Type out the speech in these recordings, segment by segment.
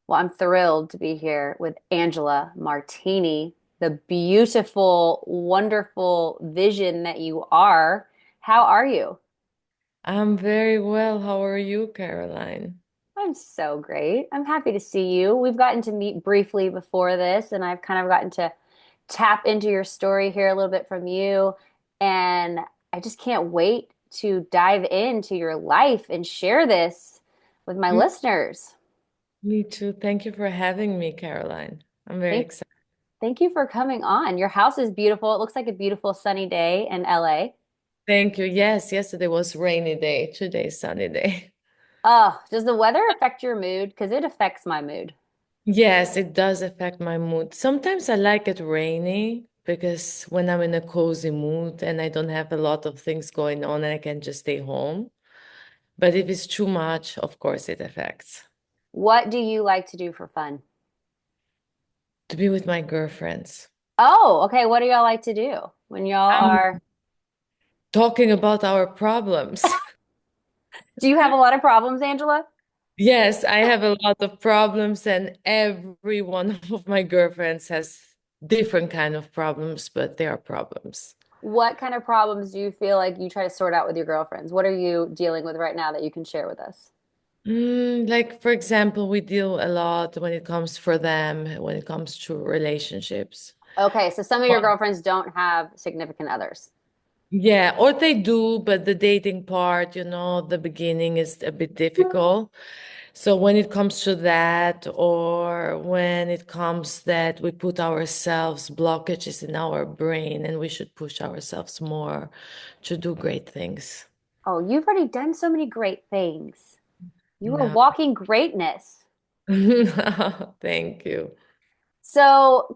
Well, I'm thrilled to be here with Angela Martini, the beautiful, wonderful vision that you are. How are you? I'm very well. How are you, Caroline? I'm so great. I'm happy to see you. We've gotten to meet briefly before this, and I've kind of gotten to tap into your story here a little bit from you. And I just can't wait to dive into your life and share this with my Mm, listeners. Me too. Thank you for having me, Caroline. I'm very Thank excited. Thank you for coming on. Your house is beautiful. It looks like a beautiful sunny day in LA. Thank you. Yes, yesterday was rainy day. Today is sunny day. Oh, does the weather affect your mood? Because it affects my mood. Yes, it does affect my mood. Sometimes I like it rainy because when I'm in a cozy mood and I don't have a lot of things going on and I can just stay home. But if it's too much, of course it affects. What do you like to do for fun? To be with my girlfriends. Oh, okay. What do y'all like to do when y'all are? Talking about our problems. Do you have a lot of problems, Angela? Yes, I have a lot of problems, and every one of my girlfriends has different kind of problems, but they are problems. What kind of problems do you feel like you try to sort out with your girlfriends? What are you dealing with right now that you can share with us? Like for example, we deal a lot when it comes for them, when it comes to relationships. Okay, so some of your Well, girlfriends don't have significant others. yeah, or they do, but the dating part, the beginning is a bit difficult. So when it comes to that, or when it comes that we put ourselves blockages in our brain and we should push ourselves more to do great things. Oh, you've already done so many great things. You are No. walking greatness. Thank you. So,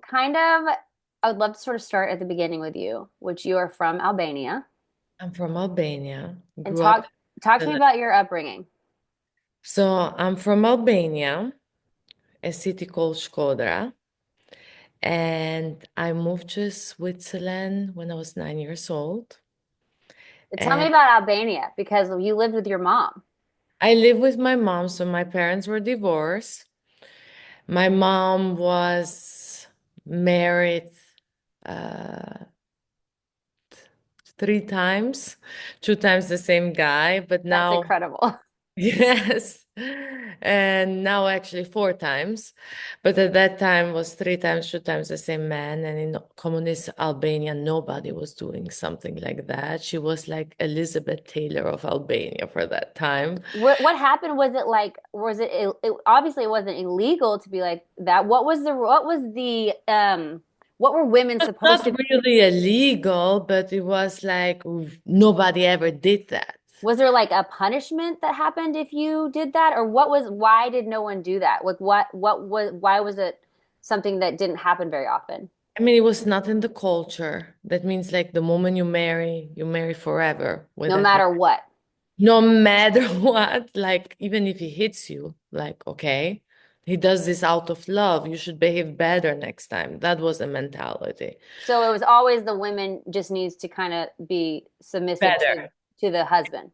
I would love to sort of start at the beginning with you, which you are from Albania, I'm from Albania. and Grew up. talk to me about your upbringing. So I'm from Albania, a city called Shkodra, and I moved to Switzerland when I was 9 years old. Tell me And about Albania because you lived with your mom. I live with my mom, so my parents were divorced. My mom was married uh, 3 times, 2 times the same guy, but That's now, incredible. yes, and now actually 4 times. But at that time was 3 times, 2 times the same man. And in communist Albania, nobody was doing something like that. She was like Elizabeth Taylor of Albania for that time. What happened? Was it like obviously it wasn't illegal to be like that. What were women It's supposed not to really illegal, but it was like nobody ever did that. Was there like a punishment that happened if you did that, or why did no one do that? Like why was it something that didn't happen very often? I mean, it was not in the culture. That means like the moment you marry forever with No that man. matter what. No matter what, like even if he hits you, like, okay, he does this out of love. You should behave better next time. That was the mentality. So it was always the women just needs to kind of be submissive Better. to the husband.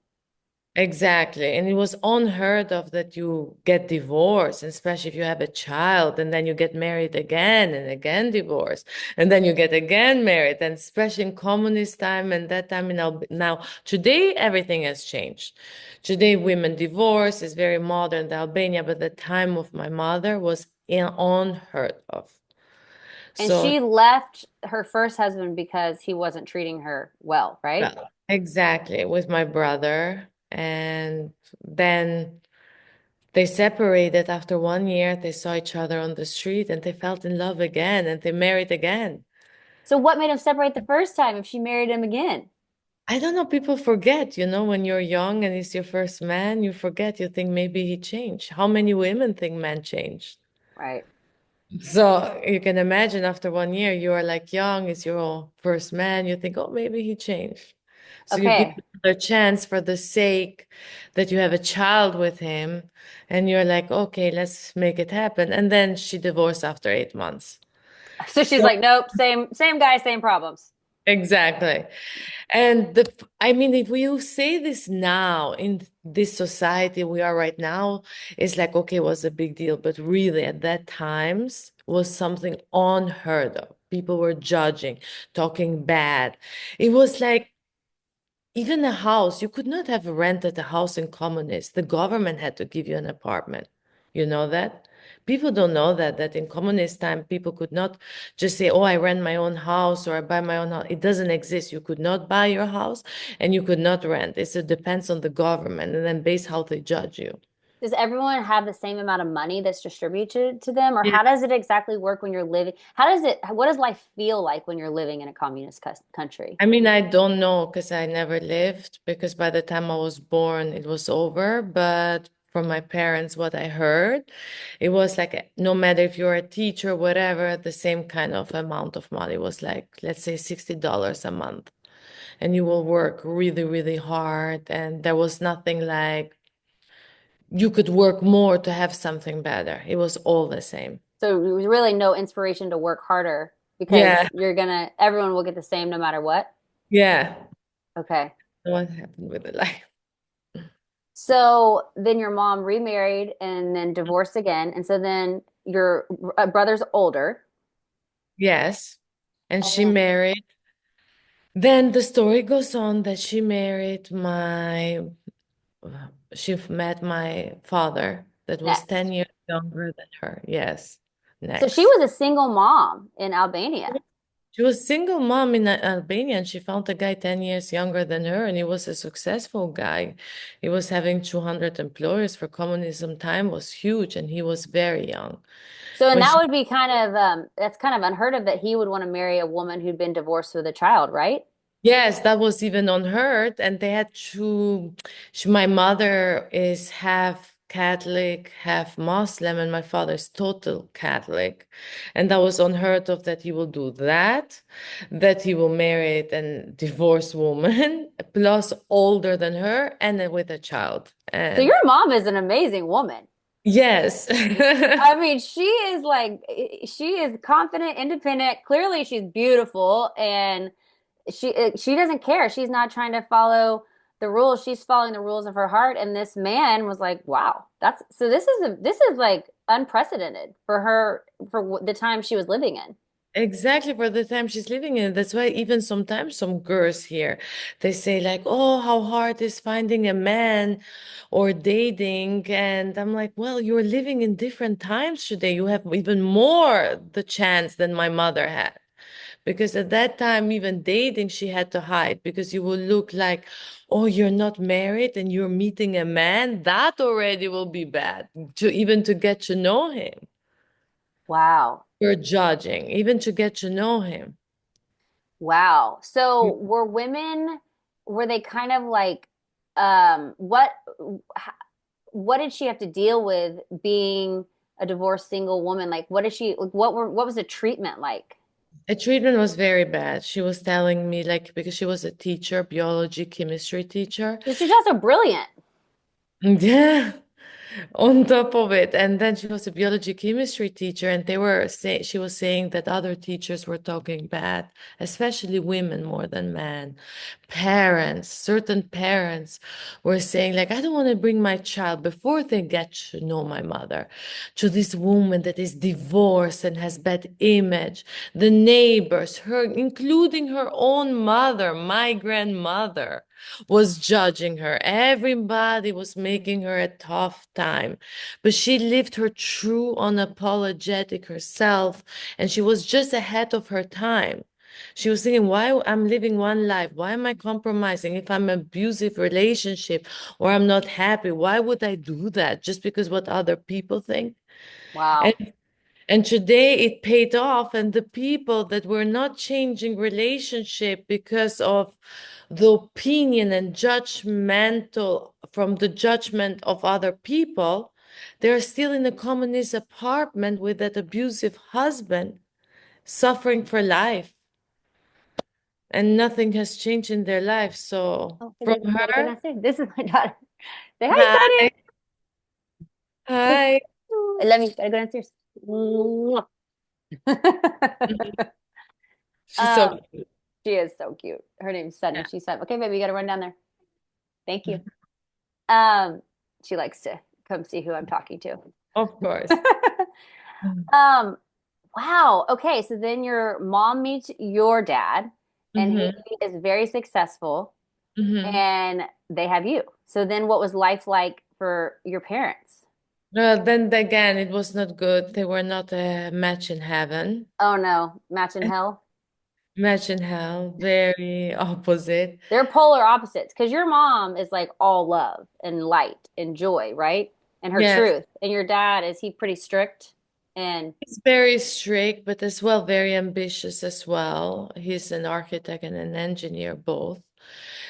Exactly. And it was unheard of that you get divorced, especially if you have a child, and then you get married again and again divorced, and then you get again married, and especially in communist time and that time in now today everything has changed. Today women divorce is very modern in Albania, but the time of my mother was unheard of. And So she left her first husband because he wasn't treating her well, right? well, exactly with my brother, and then they separated after 1 year. They saw each other on the street and they felt in love again and they married again. So what made them separate the first time if she married him again? I don't know, people forget, when you're young and he's your first man, you forget, you think maybe he changed. How many women think men changed? Right. So you can imagine after 1 year, you are like young, it's your first man, you think, oh, maybe he changed. So you give Okay. him a chance for the sake that you have a child with him, and you're like, okay, let's make it happen. And then she divorced after 8 months. So she's So like, nope, same guy, same problems. exactly. And I mean, if you say this now in this society we are right now is like, okay, it was a big deal, but really at that times was something unheard of. People were judging, talking bad. It was like even a house, you could not have rented a house in communist. The government had to give you an apartment. You know that? People don't know that in communist time, people could not just say, oh, I rent my own house or I buy my own house. It doesn't exist. You could not buy your house and you could not rent. It depends on the government and then based how they judge you. Does everyone have the same amount of money that's distributed to them, or Yeah. how does it exactly work when you're living? What does life feel like when you're living in a communist country? I mean, I don't know because I never lived, because by the time I was born, it was over. But from my parents, what I heard, it was like no matter if you're a teacher, whatever, the same kind of amount of money was like, let's say $60 a month. And you will work really, really hard. And there was nothing like you could work more to have something better. It was all the same. So there's really no inspiration to work harder because Yeah, everyone will get the same no matter what. yeah. Okay. What happened with the life? So then your mom remarried and then divorced again. And so then your brother's older. Yes. And And she then married. Then the story goes on that she married she met my father that was 10 next. years younger than her. Yes, So she next. was a single mom in Albania. She was single mom in Albania and she found a guy 10 years younger than her and he was a successful guy. He was having 200 employees for communism time was huge and he was very young. So, and When that she would be that's kind of unheard of that he would want to marry a woman who'd been divorced with a child, right? Yes, that was even unheard. And they had my mother is half Catholic, half Muslim, and my father is total Catholic. And that was unheard of that he will do that, that he will marry a divorced woman, plus older than her, and then with a child. So And your mom is an amazing woman. yes. I mean, she is confident, independent. Clearly, she's beautiful, and she doesn't care. She's not trying to follow the rules. She's following the rules of her heart. And this man was like, "Wow, that's so. This is like unprecedented for her for the time she was living in." Exactly for the time she's living in. That's why even sometimes some girls here, they say like, "Oh, how hard is finding a man or dating?" And I'm like, "Well, you're living in different times today. You have even more the chance than my mother had." Because at that time, even dating, she had to hide because you will look like, "Oh, you're not married and you're meeting a man." That already will be bad to even to get to know him. Wow. You're judging, even to get to know him. Wow. So were they kind of like, um, what, what did she have to deal with being a divorced single woman? Like, what was the treatment like? The treatment was very bad. She was telling me, like, because she was a teacher, biology, chemistry teacher. She's also brilliant. Yeah. On top of it. And then she was a biology chemistry teacher, and she was saying that other teachers were talking bad, especially women more than men. Certain parents were saying, like, I don't want to bring my child before they get to know my mother to this woman that is divorced and has bad image. The neighbors, her, including her own mother, my grandmother was judging her. Everybody was making her a tough time. But she lived her true, unapologetic herself, and she was just ahead of her time. She was thinking, why I'm living one life? Why am I compromising? If I'm abusive relationship or I'm not happy, why would I do that? Just because what other people think? And Wow. and today it paid off, and the people that were not changing relationship because of the opinion and judgmental from the judgment of other people, they're still in a communist apartment with that abusive husband, suffering for life, and nothing has changed in their life. So Oh, from we gotta go her, downstairs. This is my daughter. Say hi, hi, Sadie. hi. Let me gotta go downstairs. Mwah. She's so Um, she is so cute. Her name's Sunny. She's 7. Okay, baby, you gotta run down there. Thank you. cute. Um, she likes to come see who I'm talking to. Of course. Um, wow. Okay, so then your mom meets your dad, and he Mm-hmm. is very successful, Mm-hmm. and they have you. So then what was life like for your parents? Then again, it was not good. They were not a match in heaven. Oh no, match in hell. Match in hell, very opposite. They're polar opposites because your mom is like all love and light and joy, right? And her Yes, truth. And your dad, is he pretty strict? And he's very strict, but as well very ambitious as well. He's an architect and an engineer, both.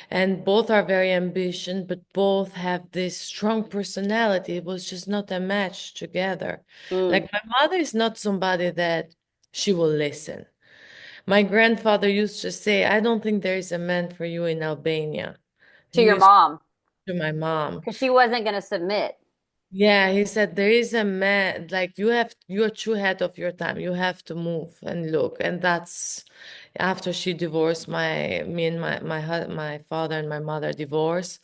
And both are very ambitious, but both have this strong personality. It was just not a match together. mm, Like my mother is not somebody that she will listen. My grandfather used to say, I don't think there is a man for you in Albania. to He your used mom to my mom. because she wasn't going to submit. Yeah, he said there is a man, like you're true head of your time. You have to move and look. And that's after she divorced me and my father and my mother divorced.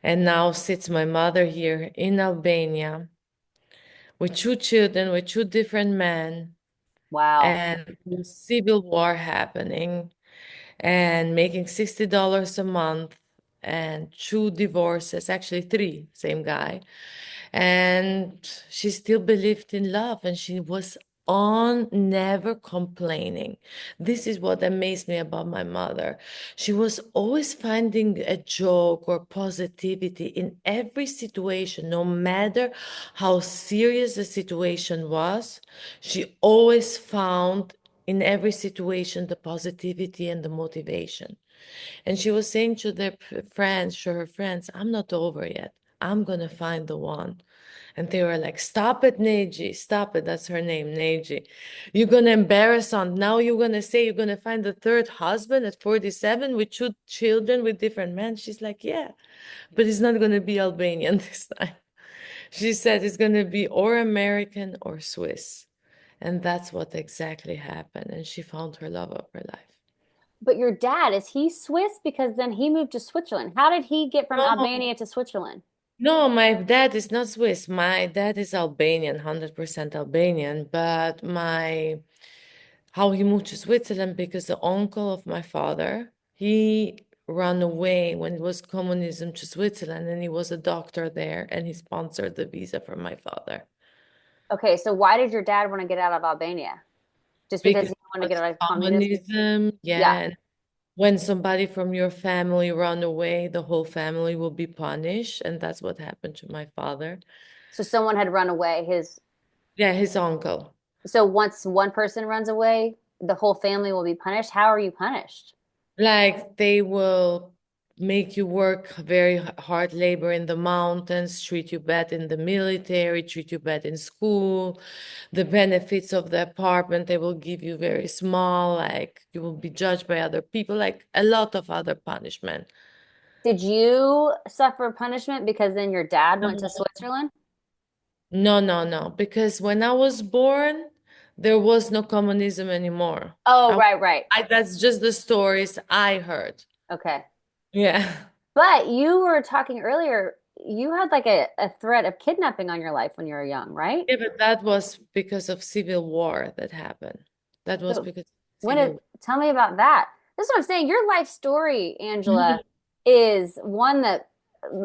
And now sits my mother here in Albania with two children, with two different men, Wow. and civil war happening, and making $60 a month, and two divorces, actually three, same guy. And she still believed in love and she was on never complaining. This is what amazed me about my mother. She was always finding a joke or positivity in every situation, no matter how serious the situation was. She always found in every situation the positivity and the motivation. And she was saying to her friends, I'm not over yet. I'm gonna find the one. And they were like, stop it, Neji, stop it. That's her name, Neji. You're gonna embarrass on. Now you're gonna say you're gonna find the third husband at 47 with two children with different men. She's like, yeah, but it's not gonna be Albanian this time. She said it's gonna be or American or Swiss. And that's what exactly happened. And she found her love of her life. But your dad, is he Swiss? Because then he moved to Switzerland. How did he get from No, Albania to Switzerland? no, my dad is not Swiss. My dad is Albanian, 100% Albanian. But how he moved to Switzerland because the uncle of my father, he ran away when it was communism to Switzerland and he was a doctor there and he sponsored the visa for my father. Okay, so why did your dad want to get out of Albania? Just because Because he it wanted to get was out of communism? communism, Yeah. yeah. And when somebody from your family run away, the whole family will be punished. And that's what happened to my father. So someone had run away. His Yeah, his uncle. so once one person runs away, the whole family will be punished. How are you punished? Like they will make you work very hard labor in the mountains, treat you bad in the military, treat you bad in school. The benefits of the apartment they will give you very small, like you will be judged by other people, like a lot of other punishment. Did you suffer punishment because then your dad went to No, Switzerland? no, no, no. Because when I was born, there was no communism anymore. Oh, I, right, right. that's just the stories I heard. Okay. Yeah. But you were talking earlier, you had like a threat of kidnapping on your life when you were young, right? Yeah, but that was because of civil war that happened. That was So because of when it civil tell me about that. That's what I'm saying. Your life story, war. Angela, is one that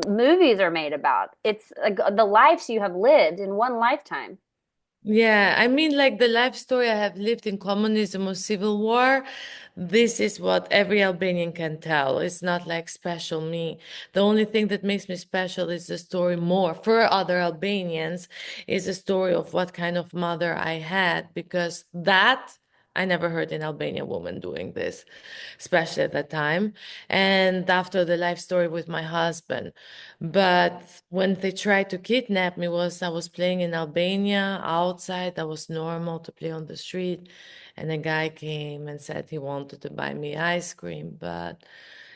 movies are made about. It's like the lives you have lived in one lifetime. Yeah, I mean, like the life story I have lived in communism or civil war, this is what every Albanian can tell. It's not like special me. The only thing that makes me special is the story more for other Albanians is the story of what kind of mother I had, because that I never heard an Albanian woman doing this, especially at that time. And after the life story with my husband. But when they tried to kidnap me was I was playing in Albania outside. That was normal to play on the street. And a guy came and said he wanted to buy me ice cream, but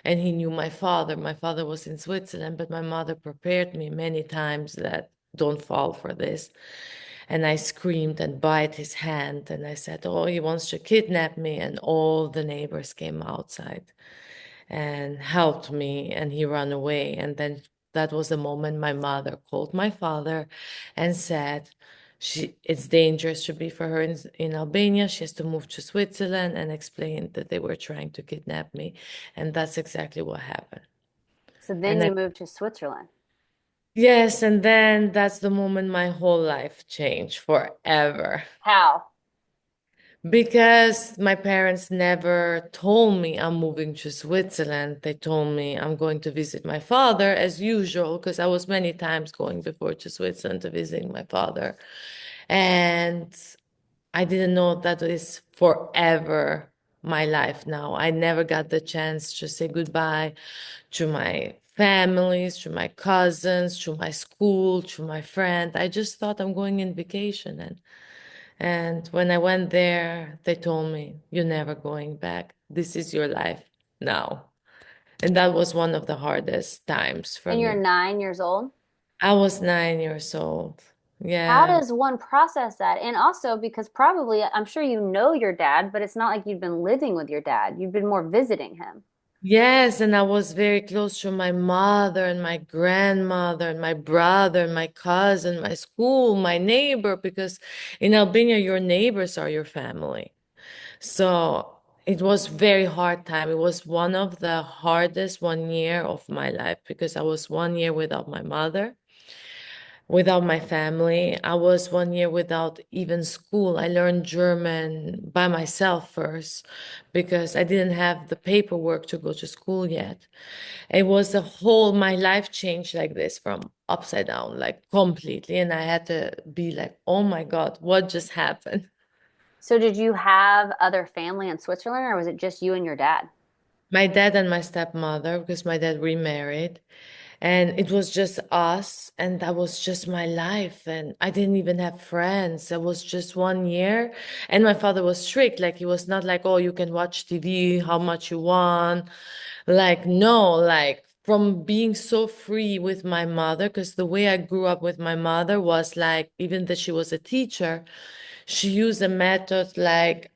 and he knew my father. My father was in Switzerland, but my mother prepared me many times that don't fall for this. And I screamed and bite his hand and I said, oh, he wants to kidnap me. And all the neighbors came outside and helped me and he ran away. And then that was the moment my mother called my father and said, it's dangerous to be for her in Albania. She has to move to Switzerland, and explained that they were trying to kidnap me. And that's exactly what happened. So then And I, you moved to Switzerland. yes, and then that's the moment my whole life changed forever. How? Because my parents never told me I'm moving to Switzerland. They told me I'm going to visit my father as usual, because I was many times going before to Switzerland to visit my father. And I didn't know that is forever my life now. I never got the chance to say goodbye to my families, to my cousins, to my school, to my friend. I just thought I'm going in vacation, and when I went there, they told me, "You're never going back. This is your life now." And that was one of the hardest times for And you're me. 9 years old. I was 9 years old. How Yeah. does one process that? And also because probably I'm sure you know your dad, but it's not like you've been living with your dad. You've been more visiting him. Yes, and I was very close to my mother and my grandmother and my brother and my cousin, my school, my neighbor, because in Albania, your neighbors are your family. So it was very hard time. It was one of the hardest 1 year of my life because I was 1 year without my mother, without my family. I was 1 year without even school. I learned German by myself first because I didn't have the paperwork to go to school yet. It was a whole, my life changed like this from upside down, like completely. And I had to be like, oh my God, what just happened? So did you have other family in Switzerland or was it just you and your dad? My dad and my stepmother, because my dad remarried, and it was just us, and that was just my life. And I didn't even have friends. It was just 1 year. And my father was strict. Like, he was not like, oh, you can watch TV how much you want. Like, no, like, from being so free with my mother, because the way I grew up with my mother was like, even that she was a teacher, she used a method like,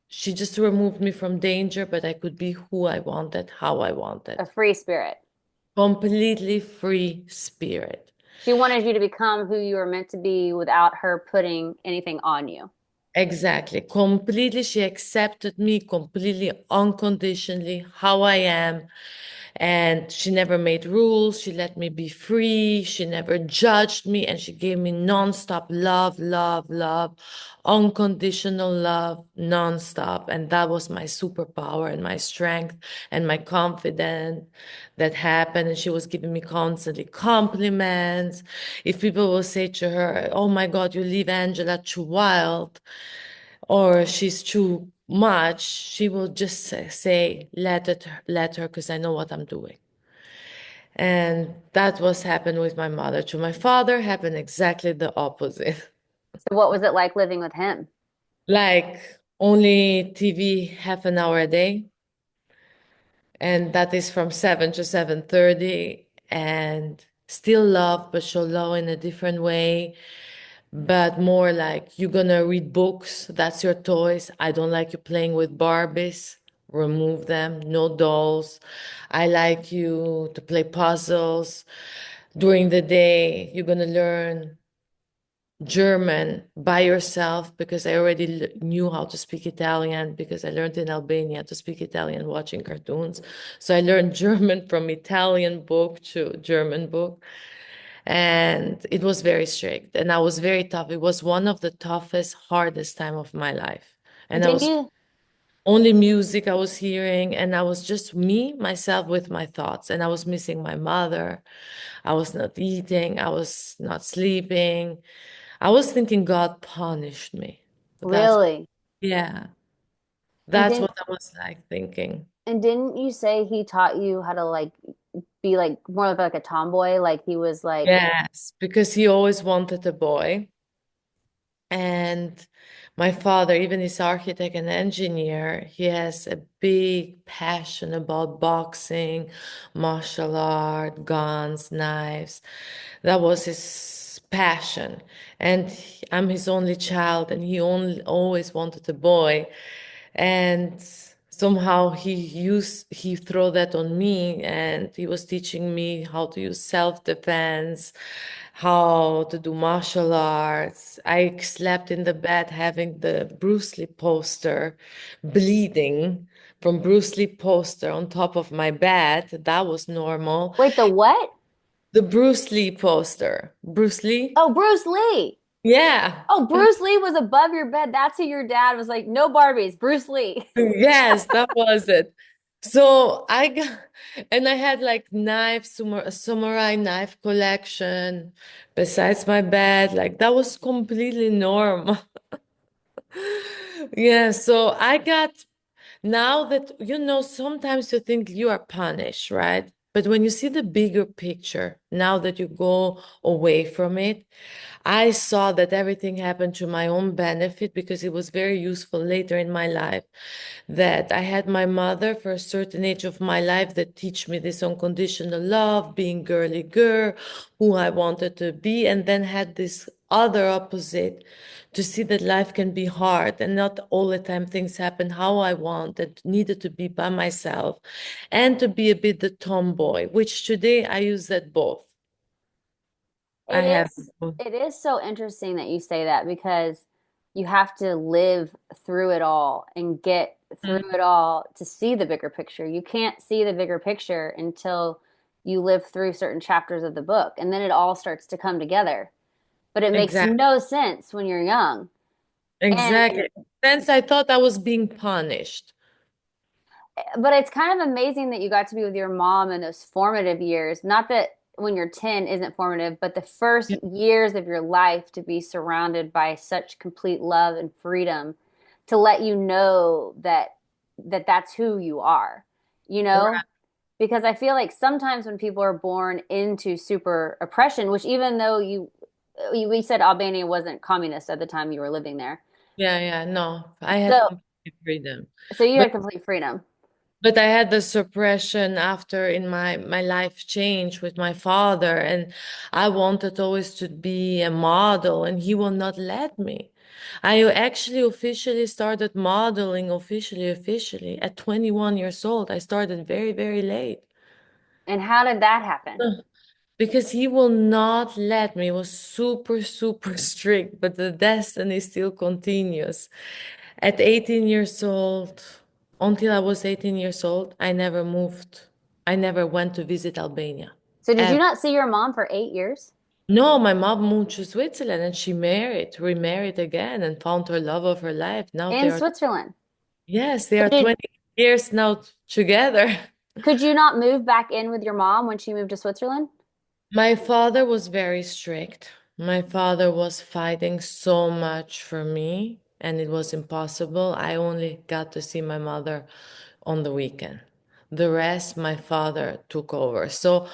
she just removed me from danger, but I could be who I wanted, how I A wanted. free spirit. Completely free spirit. She wanted you to become who you were meant to be without her putting anything on you. Exactly. Completely, she accepted me completely, unconditionally, how I am. And she never made rules. She let me be free. She never judged me. And she gave me nonstop love, love, love, unconditional love, nonstop. And that was my superpower and my strength and my confidence that happened. And she was giving me constantly compliments. If people will say to her, "Oh my God, you leave Angela too wild," or "She's too much," she will just say, let her, because I know what I'm doing. And that was happened with my mother. To my father, happened exactly the opposite. So what was it like living with him? Like, only TV half an hour a day, and that is from 7 to 7:30, and still love, but show love in a different way. But more like, you're gonna read books, that's your toys. I don't like you playing with Barbies. Remove them, no dolls. I like you to play puzzles. During the day, you're gonna learn German by yourself, because I already knew how to speak Italian because I learned in Albania to speak Italian watching cartoons. So I learned German from Italian book to German book. And it was very strict and I was very tough. It was one of the toughest, hardest time of my life. And I Didn't was you only music I was hearing, and I was just me, myself with my thoughts. And I was missing my mother. I was not eating. I was not sleeping. I was thinking God punished me. That's, really? yeah, And that's didn't what I was like thinking. and didn't you say he taught you how to like be like more of like a tomboy? Like he was like Yes, because he always wanted a boy. And my father, even he's architect and engineer, he has a big passion about boxing, martial art, guns, knives. That was his passion. And I'm his only child, and he only always wanted a boy. And somehow he threw that on me, and he was teaching me how to use self-defense, how to do martial arts. I slept in the bed having the Bruce Lee poster, bleeding from Bruce Lee poster on top of my bed. That was normal. Wait, the what? The Bruce Lee poster. Bruce Lee? Oh, Bruce Lee. Yeah. Oh, Bruce Lee was above your bed. That's who your dad was like, no Barbies, Bruce Lee. Yes, that was it. So I got, and I had like a samurai knife collection besides my bed. Like that was completely normal. Yeah, so I got, now that, sometimes you think you are punished, right? But when you see the bigger picture, now that you go away from it, I saw that everything happened to my own benefit because it was very useful later in my life, that I had my mother for a certain age of my life that teach me this unconditional love, being girly girl, who I wanted to be, and then had this other opposite to see that life can be hard and not all the time things happen how I wanted, needed to be by myself, and to be a bit the tomboy, which today I use that both. I It have is both. it is so interesting that you say that because you have to live through it all and get through Mm, it all to see the bigger picture. You can't see the bigger picture until you live through certain chapters of the book, and then it all starts to come together. But it makes exactly. no sense when you're young. And Exactly. Since I thought I was being punished. but it's kind of amazing that you got to be with your mom in those formative years. Not that when you're 10 isn't formative, but the first Yeah. years of your life to be surrounded by such complete love and freedom to let you know that that's who you are, you know? Right. Because I feel like sometimes when people are born into super oppression, which even though we said Albania wasn't communist at the time you were living there. Yeah, yeah, no, I had So complete freedom. so you But had complete freedom. but I had the suppression after in my life change with my father, and I wanted always to be a model, and he will not let me. I actually officially started modeling officially at 21 years old. I started very, very late. And how did that happen? Ugh. Because he will not let me. He was super, super strict, but the destiny still continues. At 18 years old, until I was 18 years old, I never moved. I never went to visit Albania. So did you Ever. not see your mom for 8 years No, my mom moved to Switzerland and she married, remarried again, and found her love of her life. Now they in are, Switzerland? yes, they So are 20 years now together. could you not move back in with your mom when she moved to Switzerland? My father was very strict. My father was fighting so much for me, and it was impossible. I only got to see my mother on the weekend. The rest, my father took over. So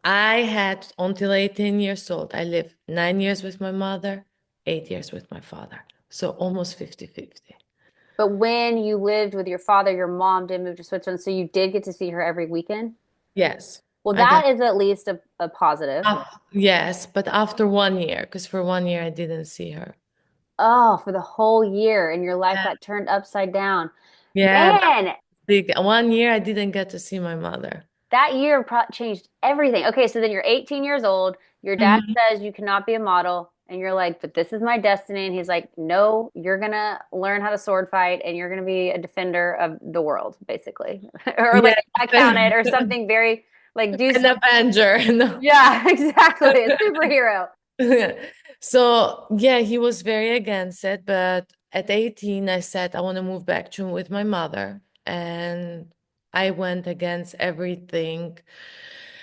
I had until 18 years old, I lived 9 years with my mother, 8 years with my father. So almost 50-50. But when you lived with your father, your mom did move to Switzerland, so you did get to see her every weekend. Yes, Well, I got, that is at least a positive. yes, but after 1 year, because for 1 year I didn't see her. Oh, for the whole year, and your life Yeah. got turned upside down. Yeah, Man, big 1 year I didn't get to see my mother. that year changed everything. Okay, so then you're 18 years old. Your dad Mhm. says you cannot be a model, and you're like, "But this is my destiny." And he's like, "No, you're gonna learn how to sword fight, and you're gonna be a defender of the world, basically, or like Yeah, account it, or something very like do an something." Avenger. No. Yeah, exactly, a superhero. So yeah, he was very against it, but at 18 I said I want to move back to with my mother, and I went against everything.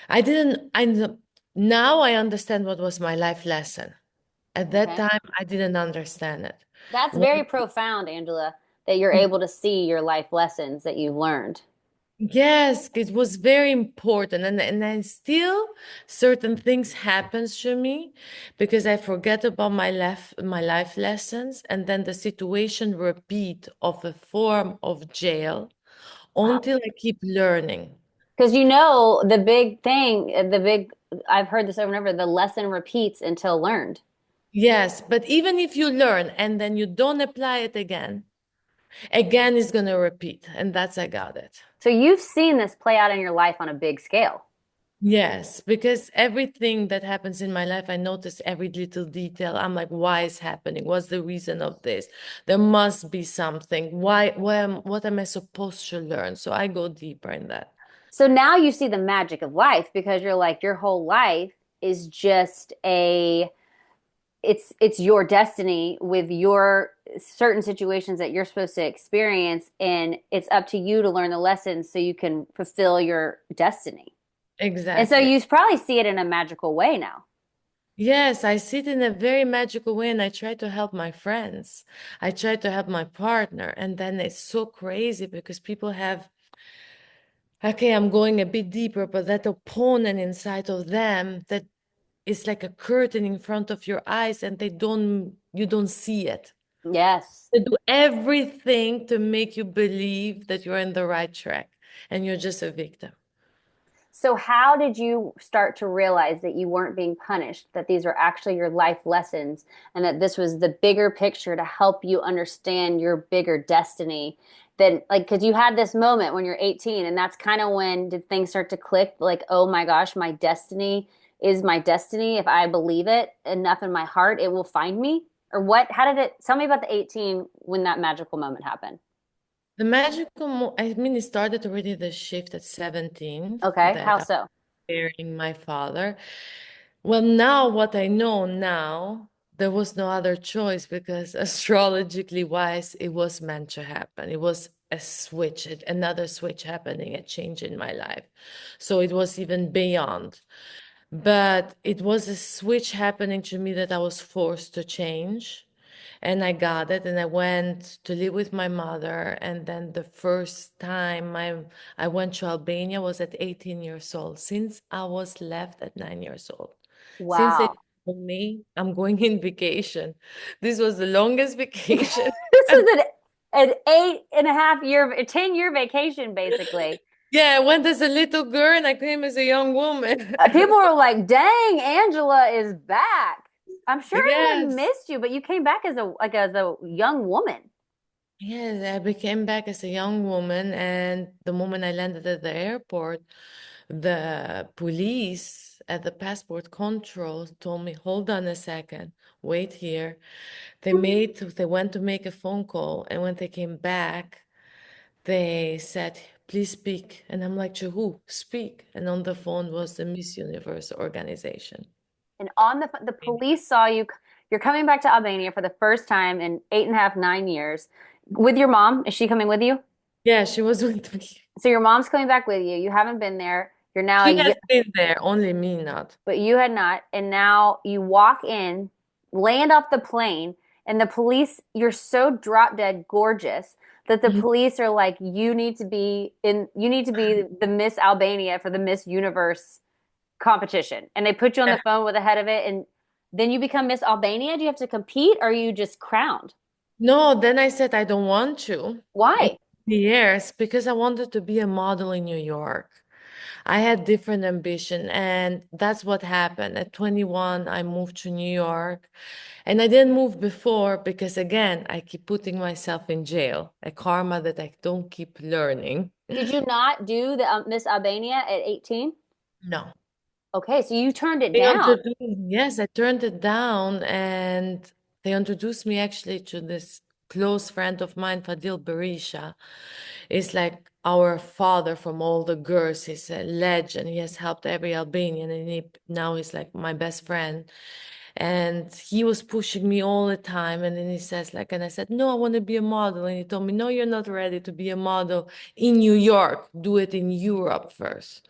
I didn't I kn- Now I understand what was my life lesson. At that Okay, time I didn't understand it. that's One very profound, Angela, that you're able to see your life lessons that you've learned. Yes, it was very important, and then still certain things happens to me because I forget about my life lessons, and then the situation repeat of a form of jail Wow. until I keep learning. Because you know, the big thing, I've heard this over and over, the lesson repeats until learned. Yes, but even if you learn and then you don't apply it again, Again, it's gonna repeat, and that's I got it. So you've seen this play out in your life on a big scale. Yes, because everything that happens in my life, I notice every little detail. I'm like, why is happening? What's the reason of this? There must be something. What am I supposed to learn? So I go deeper in that. So now you see the magic of life because you're like your whole life is just a it's your destiny with your certain situations that you're supposed to experience, and it's up to you to learn the lessons so you can fulfill your destiny. And so Exactly. you probably see it in a magical way now. Yes, I see it in a very magical way, and I try to help my friends. I try to help my partner, and then it's so crazy because people have, okay, I'm going a bit deeper, but that opponent inside of them that is like a curtain in front of your eyes, and you don't see it. Yes. They do everything to make you believe that you're in the right track, and you're just a victim. So, how did you start to realize that you weren't being punished, that these were actually your life lessons, and that this was the bigger picture to help you understand your bigger destiny? Then, like, because you had this moment when you're 18, and that's kind of when did things start to click? Like, oh my gosh, my destiny is my destiny. If I believe it enough in my heart, it will find me. Or what? How did it? Tell me about the 18 when that magical moment happened. I mean, it started already the shift at 17 Okay, how that I'm so? burying my father. Well, now what I know now, there was no other choice because astrologically wise, it was meant to happen. It was a switch, another switch happening, a change in my life. So it was even beyond. But it was a switch happening to me that I was forced to change. And I got it. And I went to live with my mother. And then the first time I went to Albania was at 18 years old, since I was left at 9 years old. Since they Wow. told me I'm going in vacation. This was the longest vacation. This was an 8.5 year, a 10-year vacation, basically. Yeah, I went as a little girl and I came as a young woman. People were like, "Dang, Angela is back." I'm sure everybody Yes. missed you, but you came back as a young woman. Yes, I became back as a young woman, and the moment I landed at the airport, the police at the passport control told me, "Hold on a second, wait here." They went to make a phone call, and when they came back, they said, "Please speak." And I'm like, "To who? Speak." And on the phone was the Miss Universe organization. And on the police saw you. You're coming back to Albania for the first time in 8.5, 9 years with your mom. Is she coming with you? Yeah, she was with me. So your mom's coming back with you. You haven't been there. You're now a She year, has been there, only me not. but you had not. And now you walk in, land off the plane, and the police, you're so drop dead gorgeous that the police are like, you need to be the Miss Albania for the Miss Universe competition. And they put you on the phone with the head of it, and then you become Miss Albania. Do you have to compete or are you just crowned? No, then I said I don't want to. In Why? years because I wanted to be a model in New York. I had different ambition, and that's what happened. At 21, I moved to New York, and I didn't move before because again, I keep putting myself in jail, a karma that I don't keep learning. Did you not do the Miss Albania at 18? No. Okay, so you turned it They down. introduced, yes, I turned it down, and they introduced me actually to this close friend of mine, Fadil Berisha. Is like our father from all the girls. He's a legend. He has helped every Albanian, and now he's like my best friend. And he was pushing me all the time. And then he says, like, and I said, no, I want to be a model. And he told me, no, you're not ready to be a model in New York. Do it in Europe first.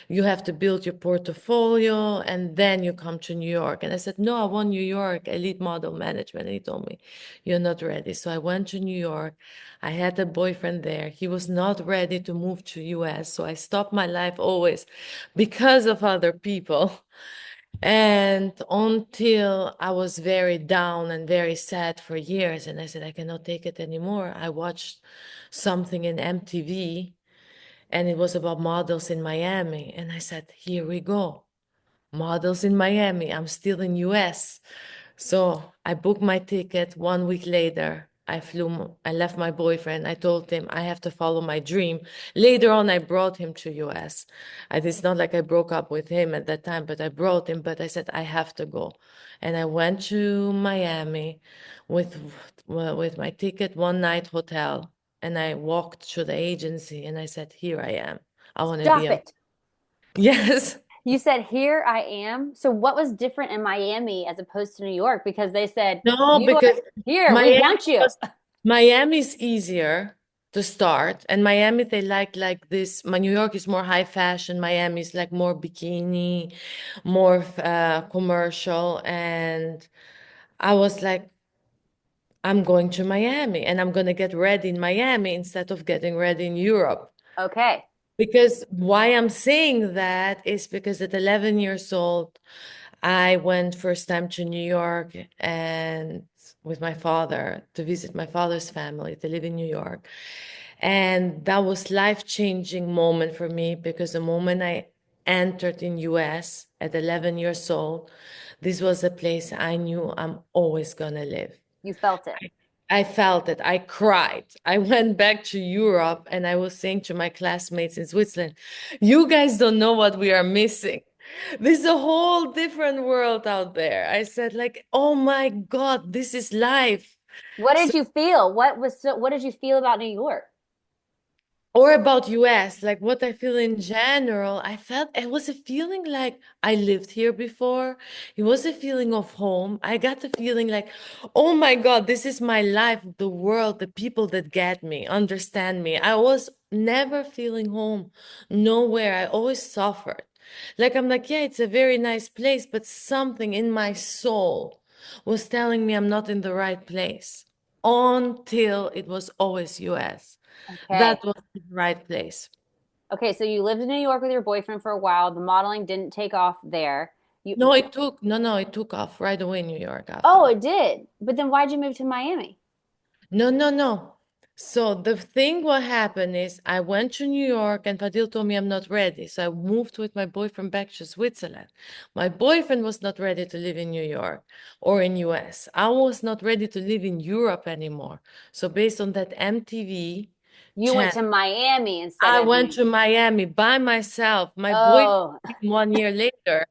You have to build your portfolio and then you come to New York. And I said, no, I want New York, elite model management. And he told me, you're not ready. So I went to New York. I had a boyfriend there. He was not ready to move to US. So I stopped my life always because of other people. And until I was very down and very sad for years, and I said, I cannot take it anymore. I watched something in MTV and it was about models in Miami. And I said, here we go. Models in Miami. I'm still in US. So I booked my ticket 1 week later. I left my boyfriend. I told him I have to follow my dream. Later on, I brought him to US. It's not like I broke up with him at that time, but I brought him, but I said I have to go. And I went to Miami with with my ticket, one night hotel, and I walked to the agency and I said, "Here I am. I want to be Stop a." it. Yes. You said, here I am. So, what was different in Miami as opposed to New York? Because they said, No, you because are here. We Miami want you. was Miami's easier to start, and Miami they like this. New York is more high fashion. Miami is like more bikini, more commercial, and I was like, I'm going to Miami, and I'm gonna get ready in Miami instead of getting ready in Europe. Okay. Because why I'm saying that is because at 11 years old, I went first time to New York and with my father to visit my father's family. They live in New York. And that was life-changing moment for me because the moment I entered in US at 11 years old, this was a place I knew I'm always gonna live. You felt it. I felt it. I cried. I went back to Europe and I was saying to my classmates in Switzerland, you guys don't know what we are missing. There's a whole different world out there. I said, like, oh my God, this is life. What So did you feel? What did you feel about New York? or about US, like what I feel in general, I felt it was a feeling like I lived here before. It was a feeling of home. I got the feeling like, oh my God, this is my life, the world, the people that get me, understand me. I was never feeling home, nowhere. I always suffered. Like I'm like, yeah, it's a very nice place, but something in my soul was telling me I'm not in the right place until it was always US. Okay. That was the right place. Okay, so you lived in New York with your boyfriend for a while. The modeling didn't take off there. You No, it took off right away in New York Oh, after. it did. But then why'd you move to Miami? No. So the thing what happened is I went to New York and Fadil told me I'm not ready. So I moved with my boyfriend back to Switzerland. My boyfriend was not ready to live in New York or in US. I was not ready to live in Europe anymore. So based on that MTV You went channel, to Miami instead I of went New. to Miami by myself. My boyfriend Oh, came 1 year later.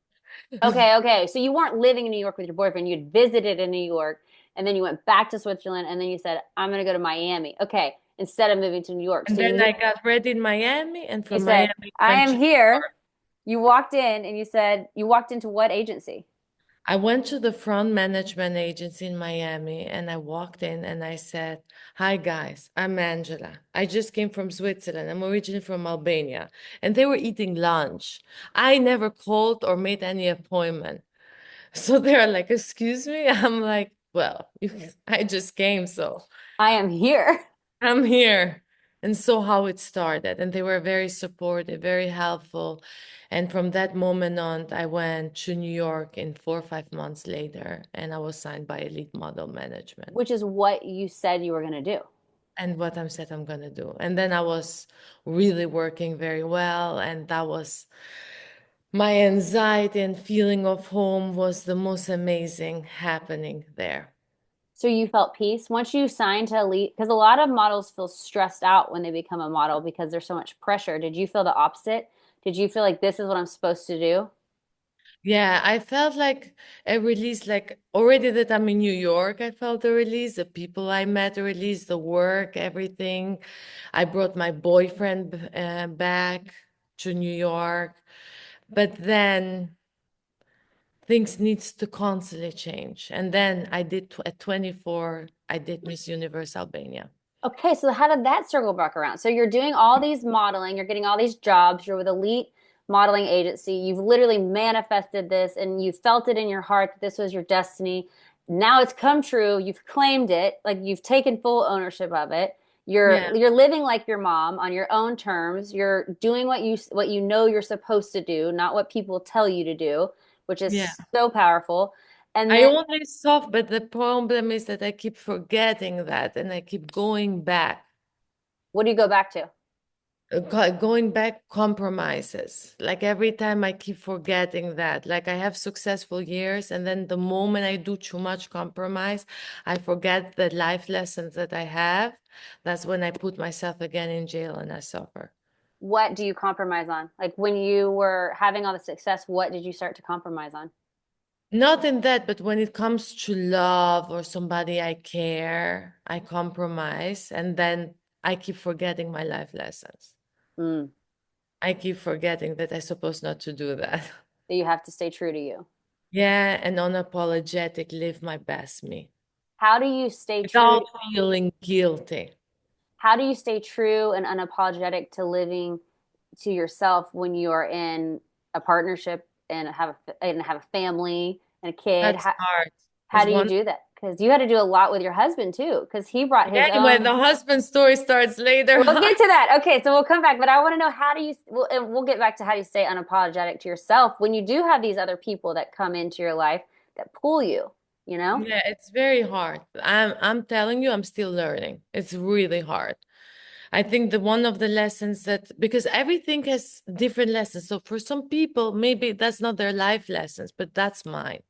okay. So you weren't living in New York with your boyfriend. You'd visited in New York and then you went back to Switzerland and then you said, I'm going to go to Miami. Okay. Instead of moving to New York. And So you then moved, I got ready in Miami, and you from said, Miami I went am to New here. York. You walked in and you said, you walked into what agency? I went to the front management agency in Miami and I walked in and I said, "Hi guys, I'm Angela. I just came from Switzerland. I'm originally from Albania." And they were eating lunch. I never called or made any appointment. So they're like, "Excuse me?" I'm like, "Well, I just came, so." I am here. I'm here. And so how it started. And they were very supportive, very helpful. And from that moment on, I went to New York in 4 or 5 months later, and I was signed by Elite Model Management. Which is what you said you were going to do. And what I said I'm gonna do. And then I was really working very well, and that was my anxiety and feeling of home was the most amazing happening there. So you felt peace once you signed to Elite, because a lot of models feel stressed out when they become a model because there's so much pressure. Did you feel the opposite? Did you feel like this is what I'm supposed to do? Yeah, I felt like a release, like already that I'm in New York, I felt a release. The people I met a release, the work, everything. I brought my boyfriend back to New York, but then things needs to constantly change. And then I did at 24, I did Miss Universe Albania. Okay, so how did that circle back around? So you're doing all these modeling, you're getting all these jobs, you're with Elite Modeling Agency. You've literally manifested this and you felt it in your heart that this was your destiny. Now it's come true. You've claimed it, like you've taken full ownership of it. Yeah, You're living like your mom on your own terms. You're doing what you know you're supposed to do, not what people tell you to do, which yeah. is so powerful. And I then only soft, but the problem is that I keep forgetting that and I keep going back. what do you go back to? Going back, compromises. Like every time I keep forgetting that. Like I have successful years, and then the moment I do too much compromise, I forget the life lessons that I have. That's when I put myself again in jail and I suffer. What do you compromise on? Like when you were having all the success, what did you start to compromise on? Not in that, but when it comes to love or somebody I care, I compromise, and then I keep forgetting my life lessons. Mm, I keep forgetting that I'm supposed not to do that. that you have to stay true to you. Yeah, and unapologetic, live my best me How do you stay true? without feeling guilty. How do you stay true and unapologetic to living to yourself when you are in a partnership and have a family and a kid? That's How, hard. how It's do you one, do that? Because you had to do a lot with your husband too, because he brought his yeah, when own. the husband story starts later We'll on. get to that. Okay, so we'll come back, but I want to know how do you, and we'll get back to how do you stay unapologetic to yourself when you do have these other people that come into your life that pull you, you know? Yeah, it's very hard. I'm telling you, I'm still learning. It's really hard. I think the one of the lessons that because everything has different lessons. So for some people, maybe that's not their life lessons, but that's mine.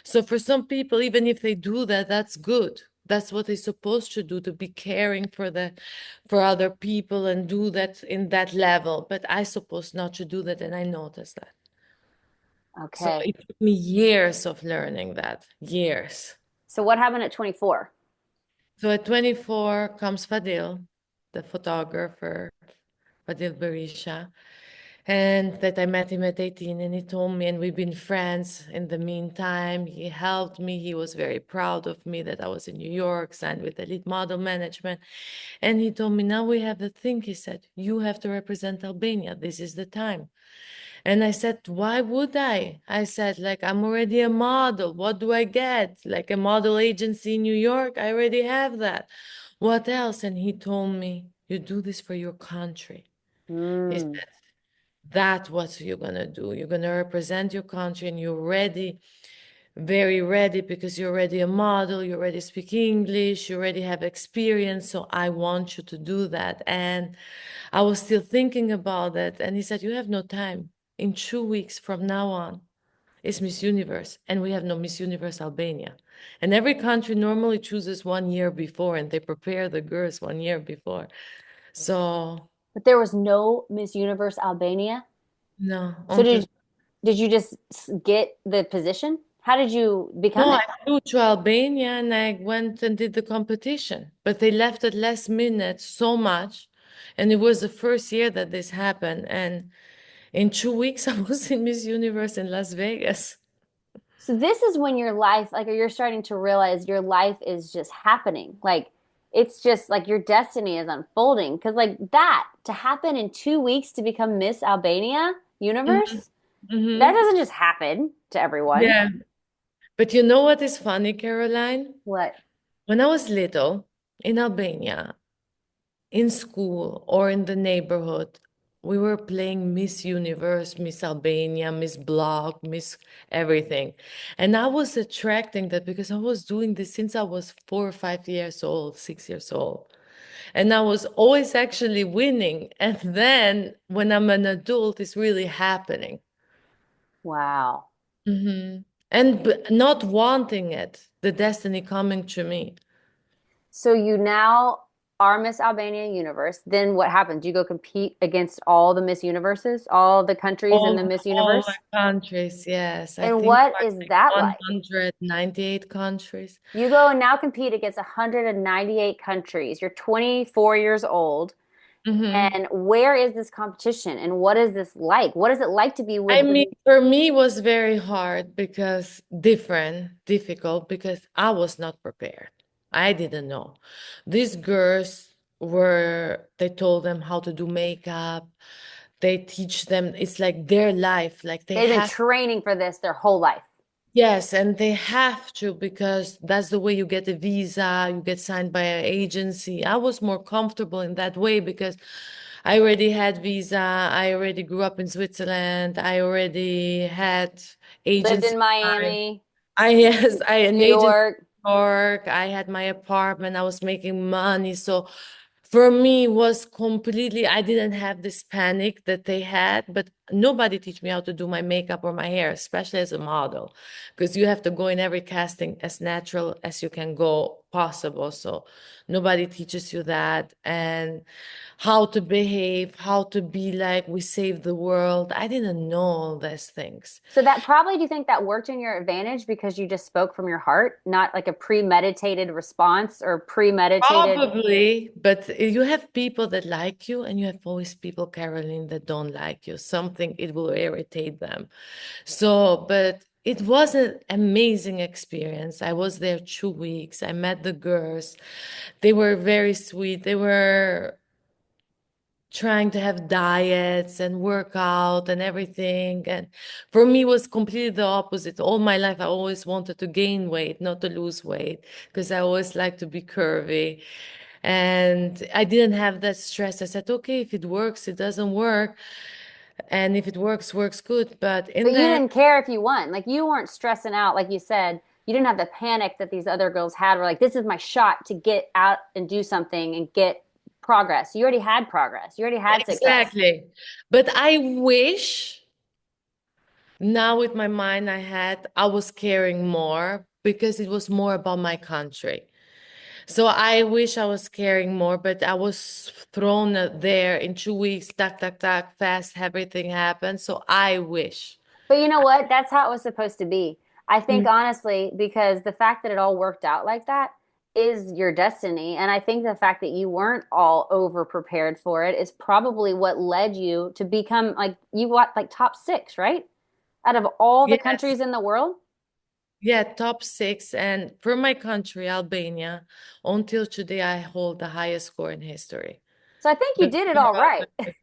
So for some people, even if they do that, that's good. That's what they're supposed to do, to be caring for other people and do that in that level. But I supposed not to do that, and I noticed that. So Okay. it took me years of learning that, years. So what happened at 24? So at 24 comes Fadil, the photographer, Fadil Berisha. And that I met him at 18 and he told me, and we've been friends in the meantime. He helped me. He was very proud of me that I was in New York, signed with Elite Model Management. And he told me, now we have the thing. He said, you have to represent Albania. This is the time. And I said, why would I? I said, like, I'm already a model. What do I get? Like a model agency in New York? I already have that. What else? And he told me, you do this for your country. He Mm. said, that's what you're gonna do. You're gonna represent your country and you're ready, very ready because you're already a model, you already speak English, you already have experience. So I want you to do that. And I was still thinking about it. And he said, you have no time. In 2 weeks from now on, it's Miss Universe, and we have no Miss Universe Albania. And every country normally chooses 1 year before, and they prepare the girls 1 year before. So But there was no Miss Universe Albania. no, So on to did you just get the position? How did you become no, I it? flew to Albania and I went and did the competition, but they left at last minute so much. And it was the first year that this happened. And in 2 weeks, I was in Miss Universe in Las Vegas. So this is when your life, like you're starting to realize your life is just happening. Like it's just like your destiny is unfolding. Because like that to happen in 2 weeks to become Miss Albania Hmm. universe, that Hmm. doesn't just happen to everyone. Yeah. But you know what is funny, Caroline? What? When I was little in Albania, in school or in the neighborhood, we were playing Miss Universe, Miss Albania, Miss Block, Miss everything. And I was attracting that because I was doing this since I was 4 or 5 years old, 6 years old. And I was always actually winning. And then when I'm an adult, it's really happening. Wow. And not wanting it, the destiny coming to me. So you now are Miss Albania Universe. Then what happens? You go compete against all the Miss Universes, all the countries in the Miss All the Universe. countries, yes. I And think what like is that like? 198 countries. You go and now compete against 198 countries. You're 24 years old. Hmm. And where is this competition? And what is this like? What is it like to be I with mean, the for me, it was very hard because difficult because I was not prepared. I didn't know. These girls they told them how to do makeup. They teach them, it's like their life, like they they've been have. training for this their whole life. Yes, and they have to because that's the way you get a visa, you get signed by an agency. I was more comfortable in that way because I already had visa, I already grew up in Switzerland, I already had Lived agency in signed. Miami, Yes, I an New agency York. in New York, I had my apartment, I was making money. So For me was completely, I didn't have this panic that they had, but nobody teach me how to do my makeup or my hair, especially as a model, because you have to go in every casting as natural as you can go possible. So nobody teaches you that, and how to behave, how to be like we save the world. I didn't know all these things. So that probably, do you think that worked in your advantage because you just spoke from your heart, not like a premeditated response or premeditated? Probably, but you have people that like you, and you have always people, Caroline, that don't like you. Something it will irritate them. So, but it was an amazing experience. I was there 2 weeks. I met the girls. They were very sweet. They were trying to have diets and work out and everything. And for me, it was completely the opposite. All my life, I always wanted to gain weight, not to lose weight, because I always like to be curvy. And I didn't have that stress. I said, okay, if it works, it doesn't work. And if it works, works good. But But in the you end, didn't care if you won. Like you weren't stressing out, like you said. You didn't have the panic that these other girls had. Were like, this is my shot to get out and do something and get progress. You already had progress. You already had success. exactly. But I wish now with my mind I had, I was caring more because it was more about my country. So I wish I was caring more, but I was thrown there in 2 weeks, tack, tack, tack, fast, everything happened. So I wish. But you know what? That's how it was supposed to be. I think Mm. honestly, because the fact that it all worked out like that is your destiny. And I think the fact that you weren't all over prepared for it is probably what led you to become like you what like top six, right? Out of all the Yes. countries in the world. Yeah, top six. And for my country, Albania, until today, I hold the highest score in history. So I think you But did it for all right. other-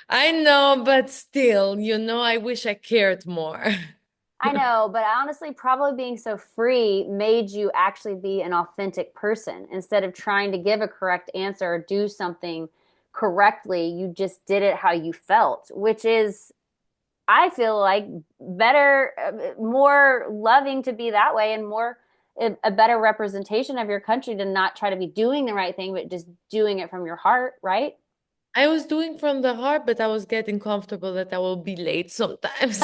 I know, but still, I wish I cared more. I know, but honestly, probably being so free made you actually be an authentic person. Instead of trying to give a correct answer or do something correctly, you just did it how you felt, which is, I feel like, better, more loving to be that way and more a better representation of your country to not try to be doing the right thing, but just doing it from your heart, right? I was doing from the heart, but I was getting comfortable that I will be late sometimes.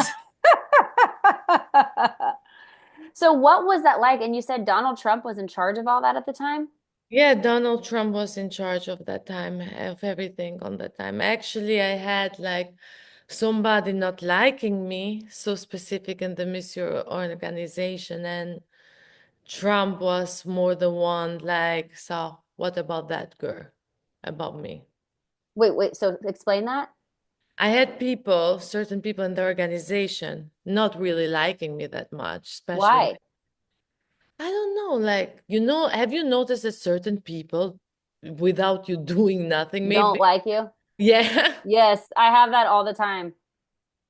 So, what was that like? And you said Donald Trump was in charge of all that at the time? Yeah, Donald Trump was in charge of that time, of everything on that time. Actually, I had like somebody not liking me, so specific in the Miss Euro organization, and Trump was more the one like, so what about that girl? About me. Wait, so explain that. I had people, certain people in the organization, not really liking me that much, especially in Why? the, I don't know, like, have you noticed that certain people, without you doing nothing, Don't maybe, like you? yeah, Yes, I have that all the time.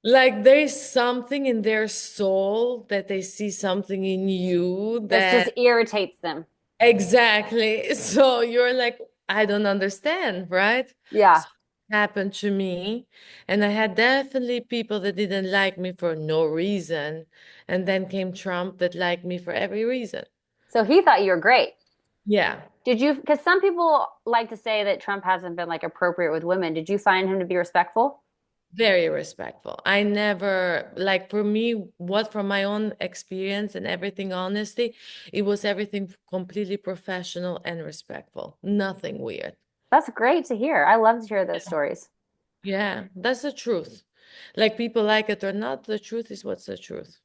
like there is something in their soul that they see something in you That just that irritates them. exactly. So you're like, I don't understand, right? Yeah. So it happened to me. And I had definitely people that didn't like me for no reason. And then came Trump that liked me for every reason. So he thought you were great. Yeah, Did you, because some people like to say that Trump hasn't been like appropriate with women. Did you find him to be respectful? very respectful. I never, like for me, what from my own experience and everything, honesty, it was everything completely professional and respectful. Nothing weird. That's great to hear. I love to hear those stories. Yeah, that's the truth. Like people like it or not, the truth is what's the truth.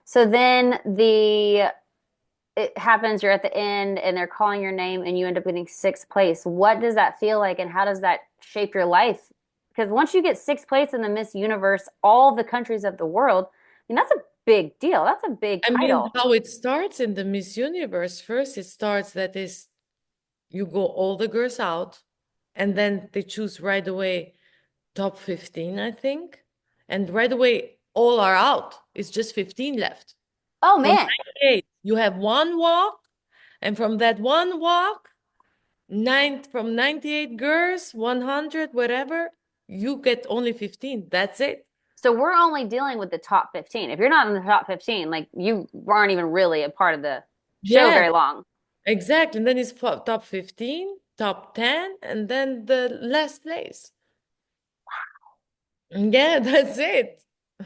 So then it happens, you're at the end and they're calling your name and you end up getting sixth place. What does that feel like and how does that shape your life? Because once you get sixth place in the Miss Universe, all the countries of the world, I mean, that's a big deal. That's a big I mean, title. how it starts in the Miss Universe, first it starts that is you go all the girls out and then they choose right away top 15, I think. And right away all are out. It's just 15 left. Oh From man. 98, you have one walk, and from that one walk, from 98 girls, 100, whatever, you get only 15. That's it. So we're only dealing with the top 15. If you're not in the top 15, like you aren't even really a part of the show Yeah, very long. exactly. And then it's top 15, top 10 and then the last place. Yeah, that's it.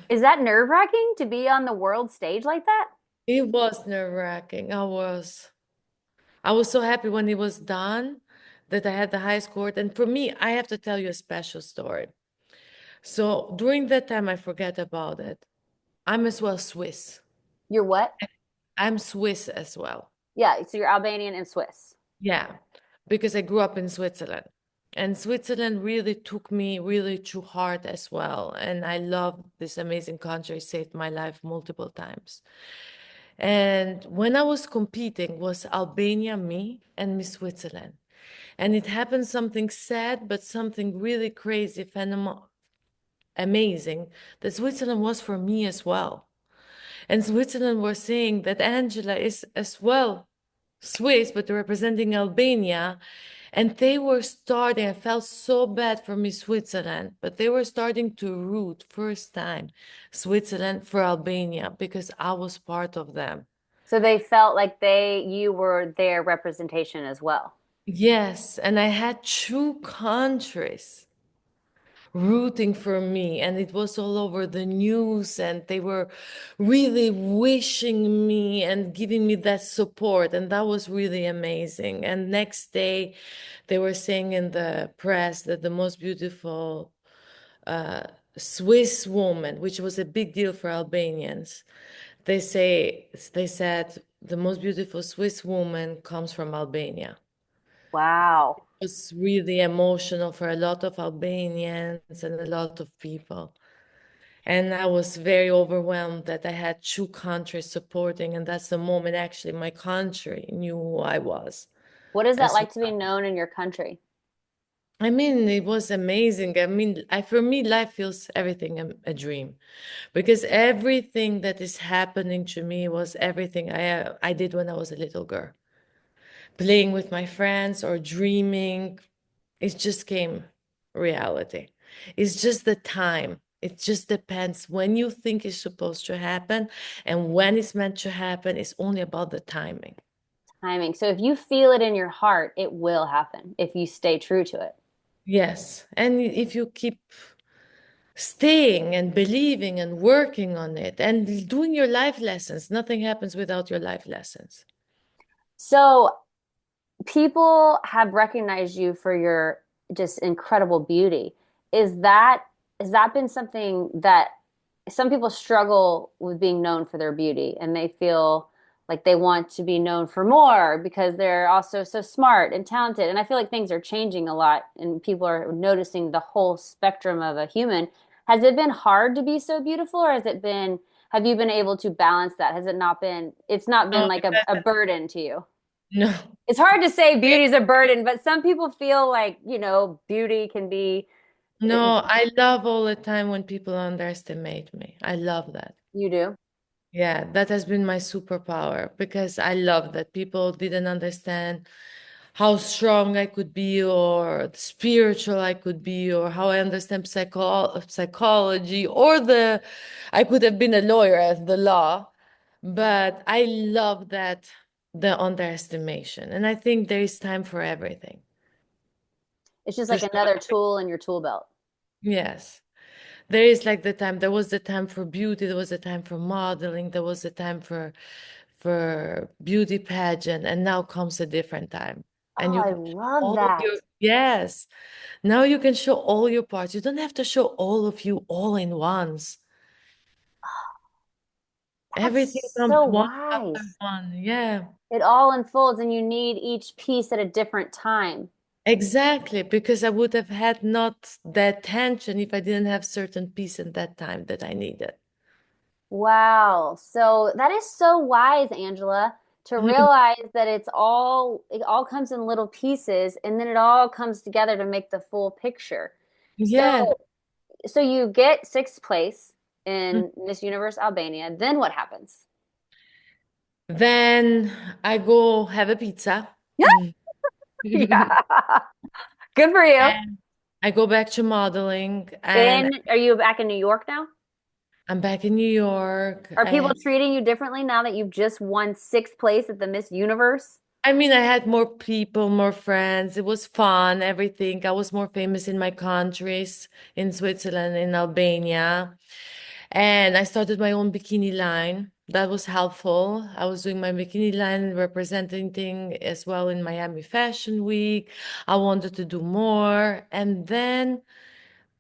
Is that nerve-wracking to be on the world stage like that? It was nerve-wracking. I was so happy when it was done that I had the high score. And for me, I have to tell you a special story. So during that time, I forget about it. I'm as well Swiss. You're what? I'm Swiss as well. Yeah, so you're Albanian and Swiss. Yeah, because I grew up in Switzerland. And Switzerland really took me really to heart as well. And I love this amazing country, saved my life multiple times. And when I was competing was Albania, me, and Miss Switzerland. And it happened something sad, but something really crazy, phenomenal, amazing, that Switzerland was for me as well. And Switzerland was saying that Angela is as well Swiss, but representing Albania. And they were starting, I felt so bad for Miss Switzerland, but they were starting to root first time Switzerland for Albania because I was part of them. So they felt like you were their representation as well. Yes, and I had two countries rooting for me, and it was all over the news, and they were really wishing me and giving me that support, and that was really amazing. And next day, they were saying in the press that the most beautiful uh, Swiss woman, which was a big deal for Albanians, they said the most beautiful Swiss woman comes from Albania. Wow. Was really emotional for a lot of Albanians and a lot of people. And I was very overwhelmed that I had two countries supporting, and that's the moment actually my country knew who I was What is that as like to be well. known in your country? I mean, it was amazing. I mean, for me, life feels everything a dream because everything that is happening to me was everything I did when I was a little girl, playing with my friends or dreaming. It just came reality. It's just the time. It just depends when you think it's supposed to happen and when it's meant to happen. It's only about the timing. Timing. So if you feel it in your heart, it will happen if you stay true to it. Yes. And if you keep staying and believing and working on it and doing your life lessons, nothing happens without your life lessons. So people have recognized you for your just incredible beauty. Is that has that been something that some people struggle with being known for their beauty and they feel like they want to be known for more because they're also so smart and talented. And I feel like things are changing a lot and people are noticing the whole spectrum of a human. Has it been hard to be so beautiful or have you been able to balance that? Has it not been, it's not been No, like a burden to you? no, It's hard to say beauty is a burden, but some people feel like, beauty can be, no, I love all the time when people underestimate me. I love that. you do. Yeah, that has been my superpower because I love that people didn't understand how strong I could be or spiritual I could be or how I understand psychology or I could have been a lawyer at the law, but I love that the underestimation. And I think there is time for everything It's just to like show another everything. tool in your tool belt. Yes. There is like there was the time for beauty, there was a time for modeling, there was a time for beauty pageant, and now comes a different time. And Oh, you I can show love all that. your, yes, now you can show all your parts. You don't have to show all of you all in once. Everything That's comes so one after wise. one. Yeah, It all unfolds and you need each piece at a different time. exactly. Because I would have had not that tension if I didn't have certain peace in that time that I needed. Wow. So that is so wise, Angela, to realize that it all comes in little pieces and then it all comes together to make the full picture. So Yes. so you get sixth place in Miss Universe Albania. Then what happens? Then I go have a pizza. Yeah. And Good for you. I go back to modeling and Are you back in New York now? I'm back in New York. Are people treating you differently now that you've just won sixth place at the Miss Universe? I mean, I had more people, more friends. It was fun, everything. I was more famous in my countries, in Switzerland, in Albania. And I started my own bikini line. That was helpful. I was doing my bikini line, representing as well in Miami Fashion Week. I wanted to do more. And then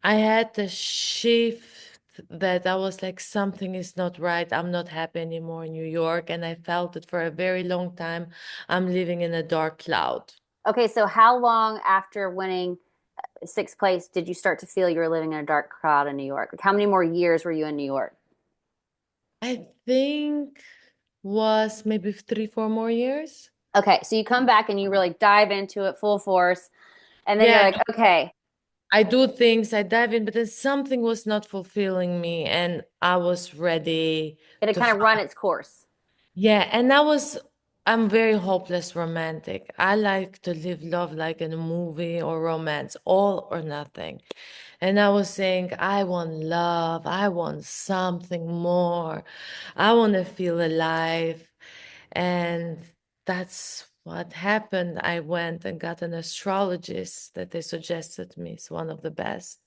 I had the shift that I was like, something is not right. I'm not happy anymore in New York. And I felt it for a very long time. I'm living in a dark cloud. Okay, so how long after winning sixth place did you start to feel you were living in a dark crowd in New York? Like how many more years were you in New York? I think was maybe 3, 4 more years. Okay, so you come back and you really dive into it full force, and then you're Yeah, like, okay, I do things, I dive in, but then something was not fulfilling me, and I was ready it had to kind of run its course. yeah, and I'm very hopeless romantic. I like to live love like in a movie or romance, all or nothing. And I was saying, I want love. I want something more. I want to feel alive. And that's what happened. I went and got an astrologist that they suggested me. It's one of the best.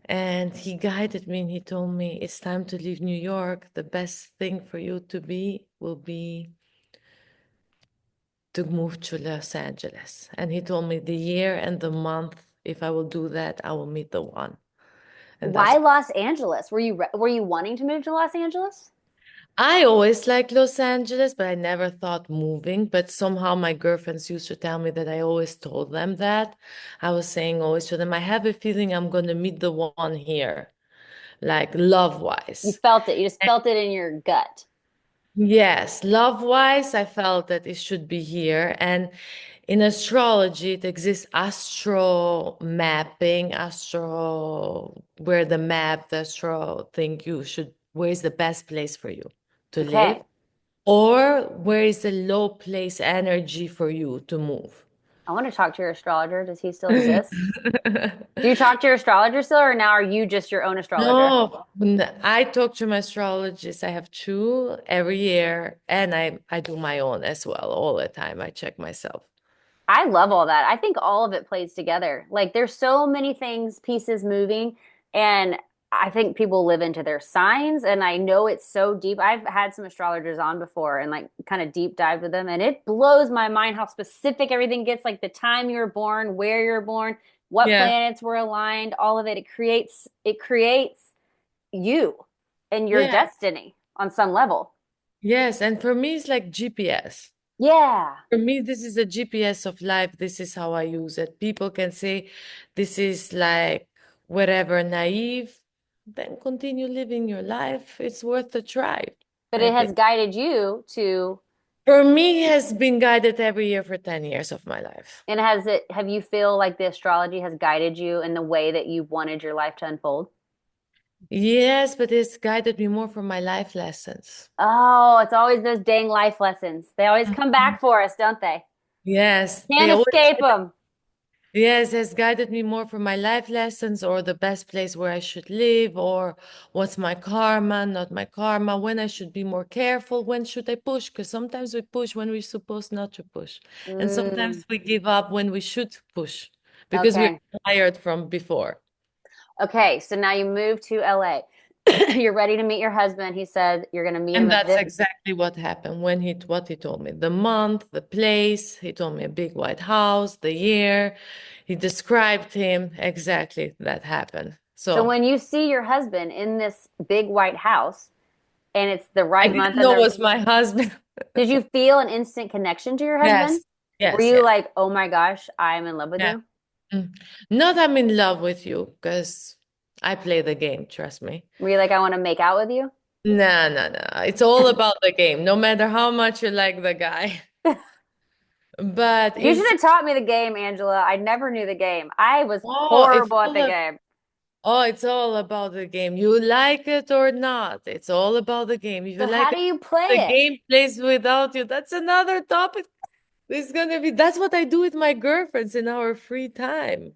And he guided me and he told me, it's time to leave New York. The best thing for you to be will be to move to Los Angeles. And he told me the year and the month, if I will do that, I will meet the one. And Why that's, Los Angeles? Were you wanting to move to Los Angeles? I always liked Los Angeles, but I never thought moving. But somehow my girlfriends used to tell me that I always told them that. I was saying always to them, I have a feeling I'm going to meet the one here, like love You wise. felt it. You just felt it in your gut. Yes, love-wise, I felt that it should be here. And in astrology, it exists astro mapping, astro where the map, the astro think you should, where is the best place for you to live, Okay. or where is the low place energy for you to move. I want to talk to your astrologer. Does he still exist? Do you talk to your astrologer still, or now are you just your own astrologer? No, I talk to my astrologist. I have two every year, and I do my own as well all the time. I check myself. I love all that. I think all of it plays together. Like there's so many things, pieces moving, and I think people live into their signs. And I know it's so deep. I've had some astrologers on before and like kind of deep dive with them, and it blows my mind how specific everything gets, like the time you were born, where you're born, what Yeah, planets were aligned, all of it. It creates you and your yeah, destiny on some level. yes. And for me, it's like GPS. Yeah. For me, this is a GPS of life. This is how I use it. People can say this is like whatever, naive. Then continue living your life. It's worth a try, But I it has think. guided you to. For me, has been guided every year for 10 years of my life. And have you feel like the astrology has guided you in the way that you wanted your life to unfold? Yes, but it's guided me more for my life lessons. Oh, it's always those dang life lessons. They always come back for us, don't they? Yes, Can't they always, escape them. yes, has guided me more for my life lessons or the best place where I should live or what's my karma, not my karma, when I should be more careful, when should I push? Because sometimes we push when we're supposed not to push. And Mm, sometimes we give up when we should push because we're okay. tired from before. Okay, so now you move to LA. You're ready to meet your husband. He said you're going to meet him And at that's this. exactly what happened when what he told me. The month, the place, he told me a big white house, the year. He described him exactly that happened. So So when you see your husband in this big white house and it's the I right month didn't and know it the was my husband. did you feel an instant connection to your husband? Yes, Were yes, you yes. like, "Oh my gosh, I'm in love with Yeah. you"? Mm. Not I'm in love with you because I play the game, trust me. Were you like, "I want to make out with you"? No, no, no. It's all about the game, no matter how much you like the guy. But You should it's have taught me the game, Angela. I never knew the game. I was oh, if horrible at the all game. oh, it's all about the game. You like it or not, it's all about the game. If you So like how do it, you the play it? game plays without you. That's another topic. It's gonna be, that's what I do with my girlfriends in our free time.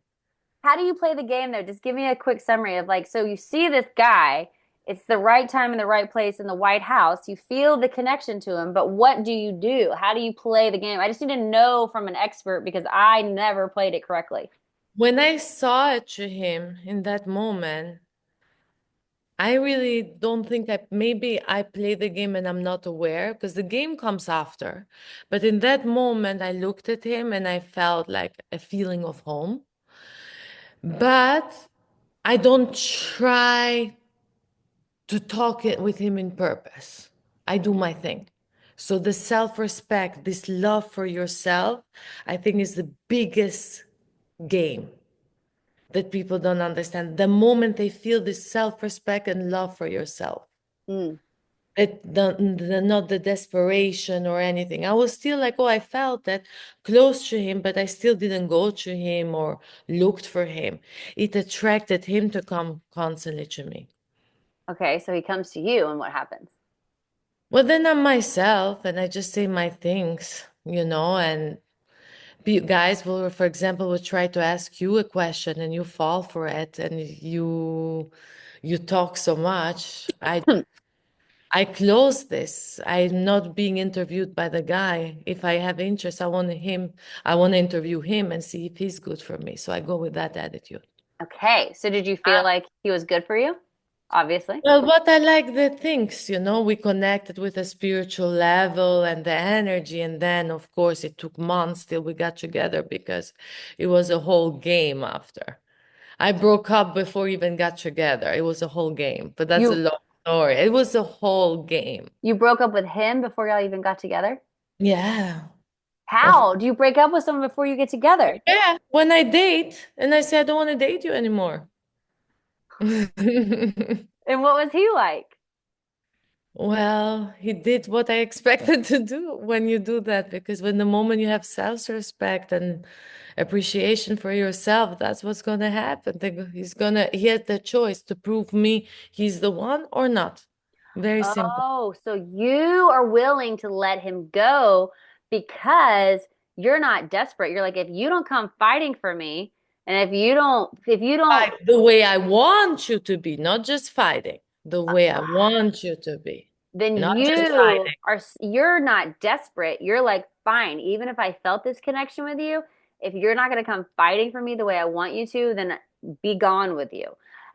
How do you play the game though? Just give me a quick summary of like, so you see this guy It's the right time in the right place in the White House. You feel the connection to him, but what do you do? How do you play the game? I just need to know from an expert because I never played it correctly. When I saw it to him in that moment, I really don't think maybe I play the game and I'm not aware because the game comes after. But in that moment, I looked at him and I felt like a feeling of home. But I don't try to talk it with him in purpose. I do my thing. So the self-respect, this love for yourself, I think is the biggest game that people don't understand. The moment they feel this self-respect and love for yourself, Mm. not the desperation or anything. I was still like, oh, I felt that close to him, but I still didn't go to him or looked for him. It attracted him to come constantly to me. Okay, so he comes to you, and what happens? Well, then I'm myself and I just say my things, and guys will, for example, will try to ask you a question and you fall for it and you talk so much. I close this. I'm not being interviewed by the guy. If I have interest, I want to interview him and see if he's good for me. So I go with that attitude. Okay, so did you feel like he was good for you? Obviously. Well, what I like the things, we connected with a spiritual level and the energy. And then, of course, it took months till we got together because it was a whole game after. I broke up before we even got together. It was a whole game, but that's a You long story. It was a whole game. you broke up with him before y'all even got together? Yeah. Of How? Do you break up with someone before you get together? yeah, when I date and I say I don't want to date you anymore. And what was he like? Well, he did what I expected to do when you do that, because when the moment you have self-respect and appreciation for yourself, that's what's gonna happen. He has the choice to prove me he's the one or not. Very simple. Oh, so you are willing to let him go because you're not desperate. You're like, if you don't come fighting for me, and if you don't, Fight the way I want you to be, not just fighting, the way I want you to be, then not just fighting. you're not desperate. You're like, fine, even if I felt this connection with you, if you're not going to come fighting for me the way I want you to, then be gone with you.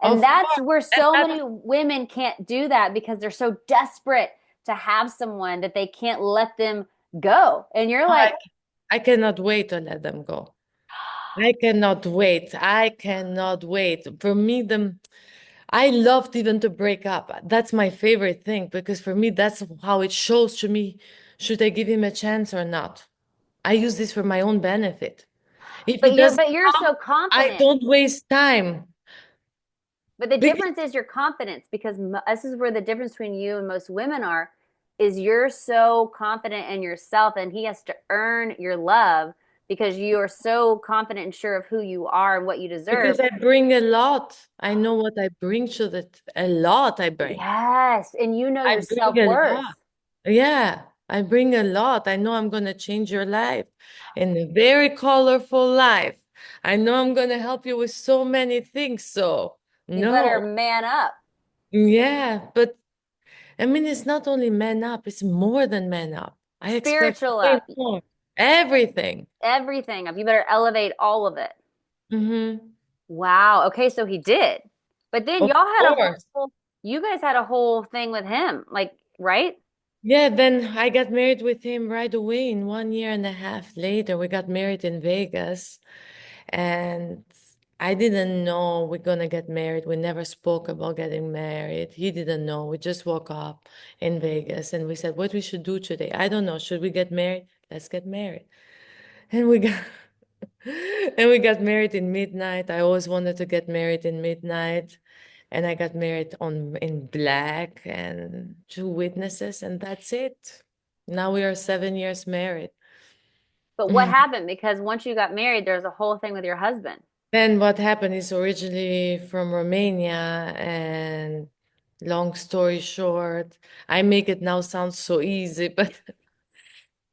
And Of that's course. where And so that's many women can't do that because they're so desperate to have someone that they can't let them go. And you're why like, I cannot wait to let them go. I cannot wait. I cannot wait. For me, I loved even to break up. That's my favorite thing because for me, that's how it shows to me, should I give him a chance or not? I use this for my own benefit. If he but you're doesn't but you're come, so I confident. don't waste time. But the Because difference is your confidence because this is where the difference between you and most women are is you're so confident in yourself and he has to earn your love because you are so confident and sure of who you are and what you deserve. because I bring a lot. I know what I bring to that. A lot I bring. Yes, and you know I your bring a self-worth. lot. Yeah, I bring a lot. I know I'm going to change your life in a very colorful life. I know I'm going to help you with so many things. So, You better no. man up. Yeah, but I mean, it's not only man up, it's more than man up. I expect Spiritual way up. more. Everything. Everything up. You better elevate all of it. Mm-hmm. Wow. Okay, so he did. But then Of y'all had a course. whole you guys had a whole thing with him, like, right? Yeah, then I got married with him right away. In 1 year and a half later, we got married in Vegas. And I didn't know we're gonna get married. We never spoke about getting married. He didn't know. We just woke up in Vegas and we said, what we should do today? I don't know. Should we get married? Let's get married. And we got and we got married in midnight. I always wanted to get married in midnight. And I got married on in black and two witnesses, and that's it. Now we are 7 years married. But what happened? Because once you got married, there's a whole thing with your husband. Then what happened is originally from Romania, and long story short, I make it now sound so easy, but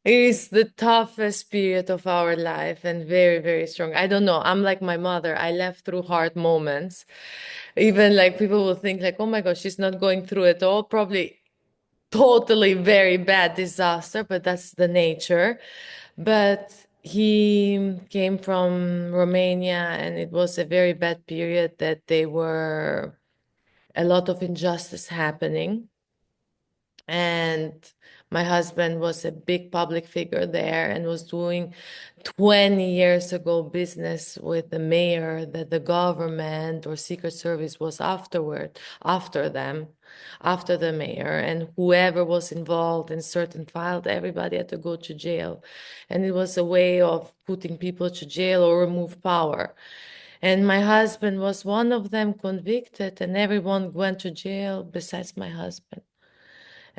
is the toughest period of our life and very, very strong. I don't know. I'm like my mother. I left through hard moments. Even like people will think like, oh my gosh, she's not going through it all. Probably totally very bad disaster, but that's the nature. But he came from Romania and it was a very bad period that they were a lot of injustice happening. And my husband was a big public figure there and was doing 20 years ago business with the mayor that the government or Secret Service was after them, after the mayor. And whoever was involved in certain files, everybody had to go to jail. And it was a way of putting people to jail or remove power. And my husband was one of them convicted, and everyone went to jail besides my husband.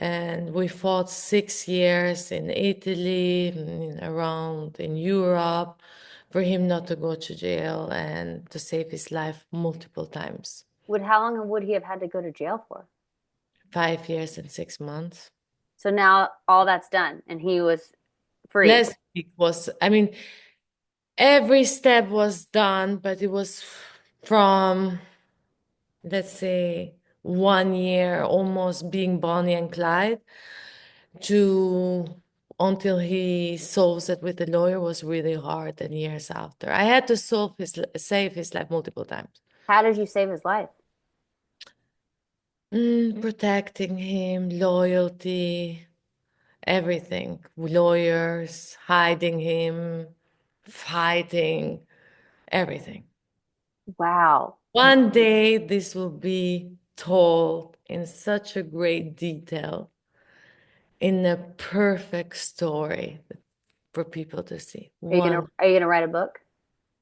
And we fought 6 years in Italy, around in Europe, for him not to go to jail and to save his life multiple times. Would how long would he have had to go to jail for? 5 years and 6 months. So now all that's done and he was free. Last week was, I mean, every step was done, but it was from, let's say, 1 year almost being Bonnie and Clyde to until he solves it with the lawyer was really hard and years after. I had to save his life multiple times. How did you save his life? Protecting him, loyalty, everything. Lawyers, hiding him, fighting, everything. Wow. One day this will be told in such a great detail, in a perfect story for people to see. One, Are you gonna write a book?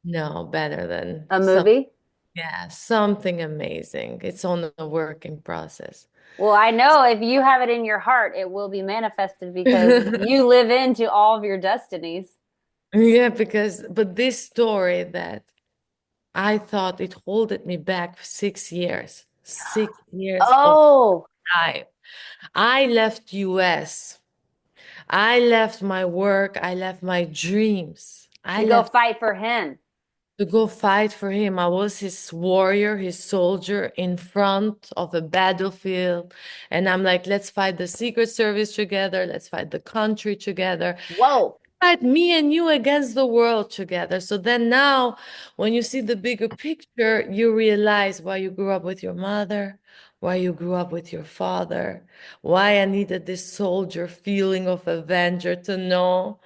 no, better than A some, movie? yeah, something amazing. It's on a working process. Well, I know if you have it in your heart, it will be manifested because you live into all of your destinies. Yeah, but this story that I thought it holded me back for 6 years, 6 years of Oh, life. I left US. I left my work. I left my dreams. I to go left fight for him. to go fight for him. I was his warrior, his soldier in front of a battlefield. And I'm like, let's fight the Secret Service together. Let's fight the country together. Whoa. Fight me and you against the world together. So then now, when you see the bigger picture, you realize why you grew up with your mother, why you grew up with your father, why I needed this soldier feeling of avenger to know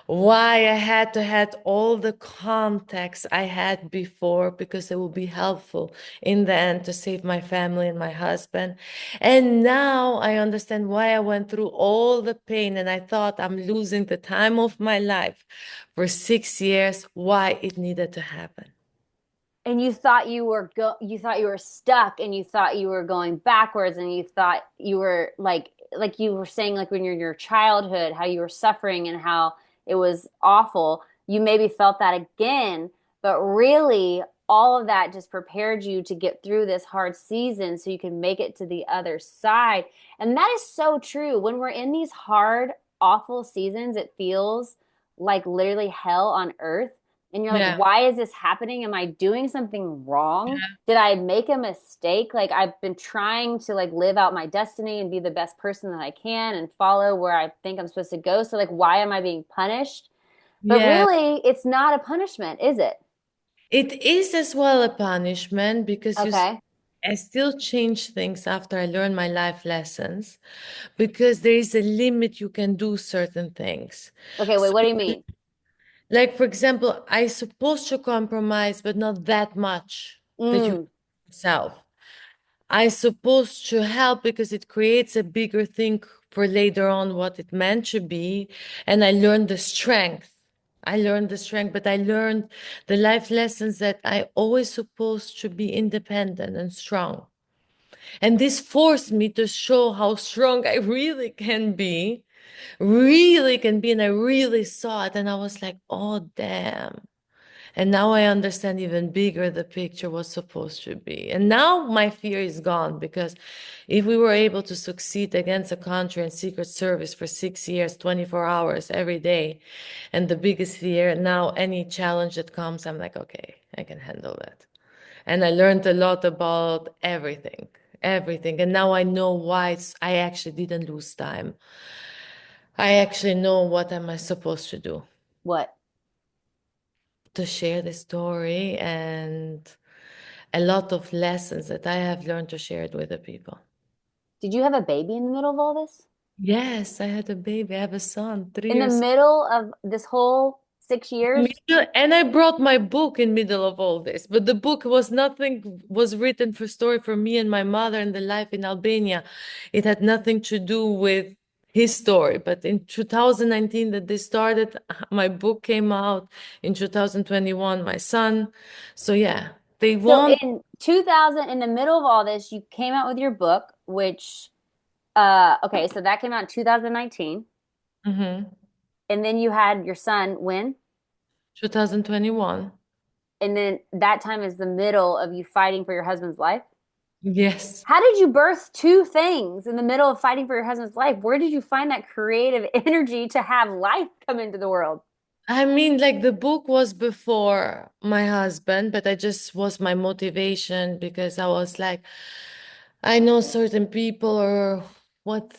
why I had to have all the context I had before because it will be helpful in the end to save my family and my husband. And now I understand why I went through all the pain and I thought I'm losing the time of my life for 6 years, why it needed to happen. And you thought you thought you were stuck and you thought you were going backwards and you thought you were like you were saying like when you're in your childhood how you were suffering and how it was awful. You maybe felt that again, but really all of that just prepared you to get through this hard season so you can make it to the other side. And that is so true. When we're in these hard, awful seasons, it feels like literally hell on earth and you're like, Yeah. why is this happening? Am I doing something wrong? Did I make a mistake? Like I've been trying to like live out my destiny and be the best person that I can and follow where I think I'm supposed to go. So like why am I being punished? But Yeah. really, it's not a punishment, is it? It is as well a punishment because Okay. I still change things after I learn my life lessons because there is a limit you can do certain things. Okay, wait, So, what do you mean? like for example, I supposed to compromise, but not that much that you Mm. yourself. I supposed to help because it creates a bigger thing for later on what it meant to be, and I learned the strength. I learned the strength, but I learned the life lessons that I always supposed to be independent and strong. And this forced me to show how strong I really can be. And I really saw it. And I was like, oh, damn. And now I understand even bigger the picture was supposed to be. And now my fear is gone because if we were able to succeed against a country and Secret Service for 6 years, 24 hours every day, and the biggest fear, now any challenge that comes, I'm like, okay, I can handle that. And I learned a lot about everything, everything. And now I know why I actually didn't lose time. I actually know what am I supposed to do What? to share the story and a lot of lessons that I have learned to share it with the people. Did you have a baby in the middle of all this? Yes, I had a baby. I have a son, three In the years middle of this whole 6 years? And I brought my book in middle of all this, but the book was nothing was written for story for me and my mother and the life in Albania. It had nothing to do with his story. But in 2019 that this started, my book came out. In 2021, my son. So yeah, they So want. in 2000, in the middle of all this, you came out with your book, which, okay, so that came out in 2019. Mhm. And then you had your son when? 2021. And then that time is the middle of you fighting for your husband's life. Yes. How did you birth two things in the middle of fighting for your husband's life? Where did you find that creative energy to have life come into the world? I mean, like the book was before my husband, but I just was my motivation because I was like, I know certain people or what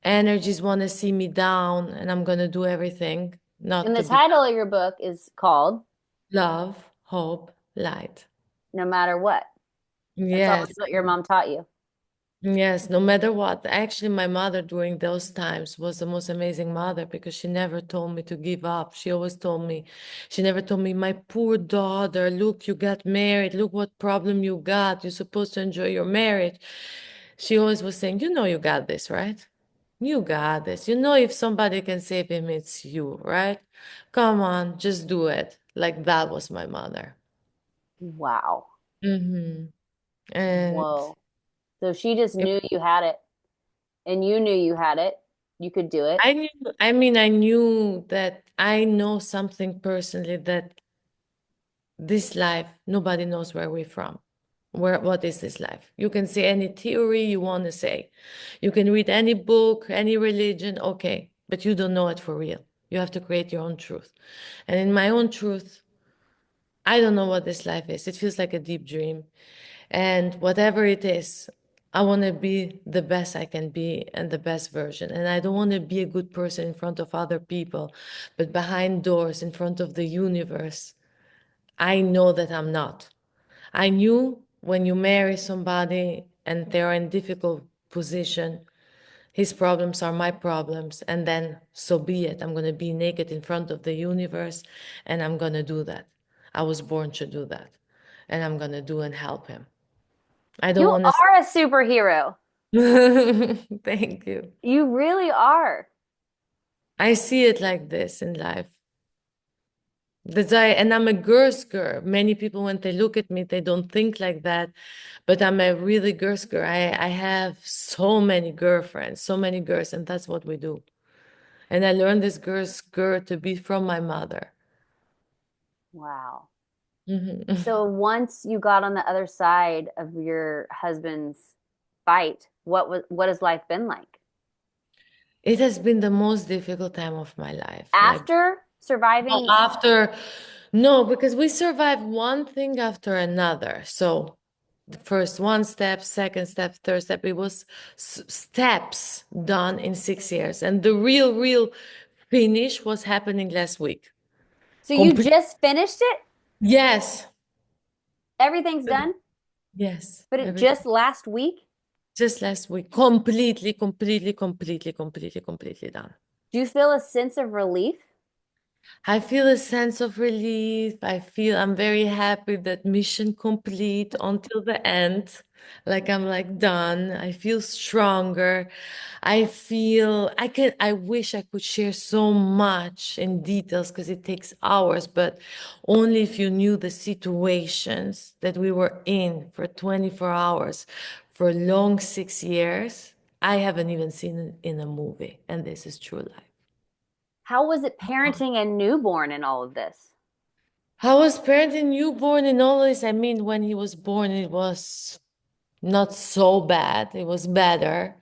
energies want to see me down, and I'm gonna do everything And not the to be title of your book is called love, hope, light. No Matter What. That's always Yes. what your mom taught you. Yes, no matter what. Actually, my mother during those times was the most amazing mother because she never told me to give up. She always told me, she never told me, my poor daughter, look, you got married. Look what problem you got. You're supposed to enjoy your marriage. She always was saying, you know, you got this, right? You got this. You know, if somebody can save him, it's you, right? Come on, just do it. Like that was my mother. Wow. Mm-hmm. And Whoa. So she just knew you had it, and you knew you had it. You could do it. I knew, I mean, I knew that I know something personally that this life, nobody knows where we're from. What is this life? You can say any theory you want to say. You can read any book, any religion, okay, but you don't know it for real. You have to create your own truth. And in my own truth, I don't know what this life is. It feels like a deep dream. And whatever it is, I want to be the best I can be and the best version. And I don't want to be a good person in front of other people, but behind doors, in front of the universe, I know that I'm not. I knew when you marry somebody and they're in difficult position, his problems are my problems, and then so be it. I'm going to be naked in front of the universe, and I'm going to do that. I was born to do that, and I'm going to do and help him. I don't You want are a superhero. to. Thank you. You really are. I see it like this in life. And I'm a girl's girl. Many people, when they look at me, they don't think like that. But I'm a really girl's girl. I have so many girlfriends, so many girls, and that's what we do. And I learned this girl's girl to be from my mother. Wow. Mhm. So once you got on the other side of your husband's fight, what has life been like? It has been the most difficult time of my life. Like After no, surviving, after, no, because we survived one thing after another. So the first one step, second step, third step, it was steps done in 6 years. And the real finish was happening last week. so you Complete. just finished it? Yes. Everything's done, Yes. but it Everything. just last week? Just last week. Completely done. Do you feel a sense of relief? I feel a sense of relief. I feel I'm very happy that mission complete until the end. Like I'm like done. I feel stronger. I wish I could share so much in details because it takes hours, but only if you knew the situations that we were in for 24 hours for a long 6 years. I haven't even seen it in a movie, and this is true life. How was it parenting a newborn in all of this? I was parenting newborn and all this. I mean, when he was born, it was not so bad. It was better,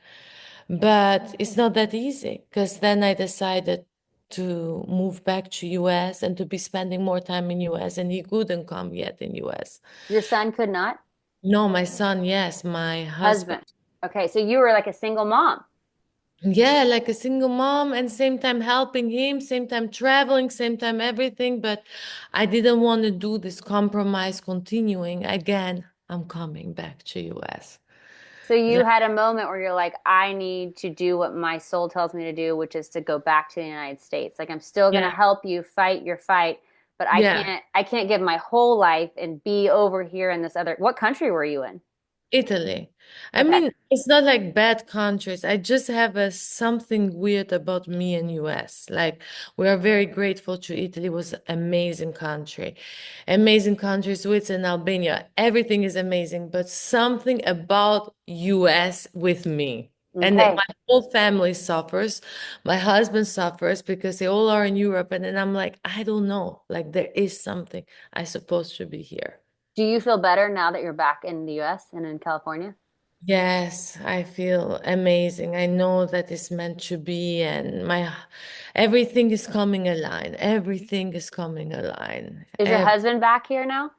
but it's not that easy because then I decided to move back to US and to be spending more time in US, and he couldn't come yet in US. Your son could not? No, my son, yes, my husband. Husband. Okay, so you were like a single mom. Yeah, like a single mom and same time helping him, same time traveling, same time everything. But I didn't want to do this compromise continuing. Again, I'm coming back to US. So you Like, had a moment where you're like, I need to do what my soul tells me to do, which is to go back to the United States. Like I'm still going to yeah, help you fight your fight, but yeah. I can't give my whole life and be over here in this other. What country were you in? Italy. I Okay. mean, it's not like bad countries. I just have a something weird about me and US. Like we are very grateful to Italy. It was amazing country. Amazing country, Switzerland, Albania. Everything is amazing, but something about US with me. And Okay. my whole family suffers. My husband suffers because they all are in Europe. And then I'm like, I don't know. Like there is something I supposed to be here. Do you feel better now that you're back in the US and in California? Yes, I feel amazing. I know that it's meant to be, and my everything is coming aligned. Everything is coming aligned. Is your husband back here now?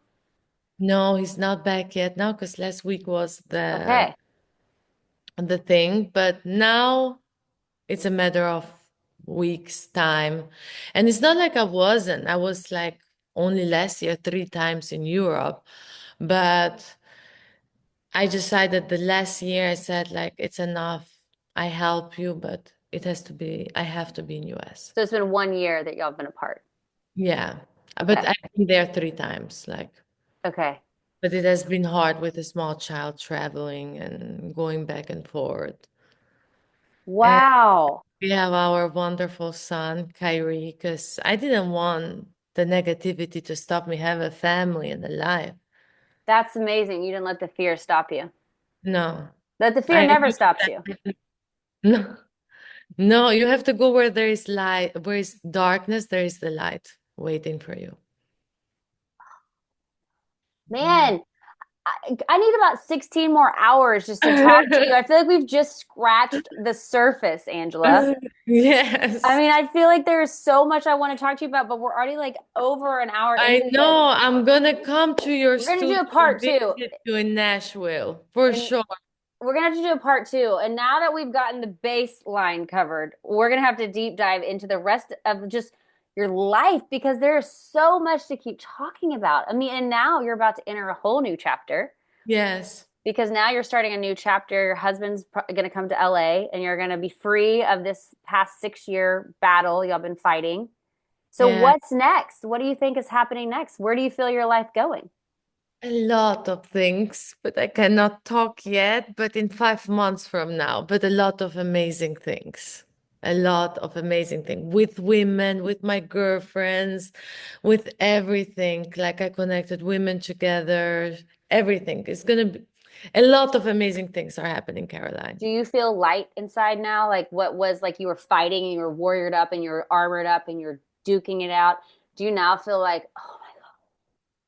No, he's not back yet now because last week was Okay. the thing, but now it's a matter of weeks time. And it's not like I wasn't. I was like only last year 3 times in Europe, but I decided the last year I said like it's enough. I help you, but it has to be I have to be in US. So it's been 1 year that y'all have been apart. Yeah. Okay. But I've been there 3 times, like, Okay. but it has been hard with a small child traveling and going back and forth. And Wow. we have our wonderful son, Kyrie, because I didn't want the negativity to stop me have a family and a life. That's amazing. You didn't let the fear stop you. No. That the fear I never knew stops you. that. No. No, you have to go where there is light, where is darkness, there is the light waiting for you. Yeah. Man, I need about 16 more hours just to talk to you. I feel like we've just scratched the surface, Angela. I Yes. mean, I feel like there's so much I want to talk to you about, but we're already like over an hour I into this. know. I'm gonna come to your We're going to studio do a and part two. visit you in Nashville for And sure. we're gonna have to do a part two. And now that we've gotten the baseline covered, we're gonna have to deep dive into the rest of just your life because there's so much to keep talking about. I mean, and now you're about to enter a whole new chapter Yes. because now you're starting a new chapter. Your husband's gonna come to LA and you're gonna be free of this past 6 year battle y'all been fighting. So Yeah. what's next? What do you think is happening next? Where do you feel your life going? A lot of things, but I cannot talk yet, but in 5 months from now, but a lot of amazing things. A lot of amazing things with women, with my girlfriends, with everything. Like I connected women together, everything. It's gonna be a lot of amazing things are happening, Caroline. Do you feel light inside now? Like what was like you were fighting and you were warriored up and you're armored up and you're duking it out. Do you now feel like, oh my God,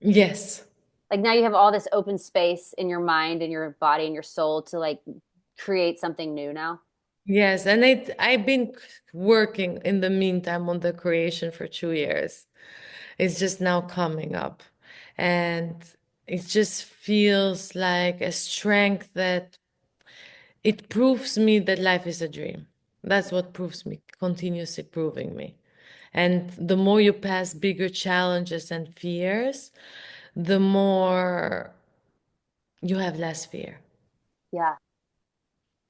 Yes. like now you have all this open space in your mind and your body and your soul to like create something new now? Yes, and I've been working in the meantime on the creation for 2 years. It's just now coming up. And it just feels like a strength that it proves me that life is a dream. That's what proves me, continuously proving me. And the more you pass bigger challenges and fears, the more you have less fear. Yeah.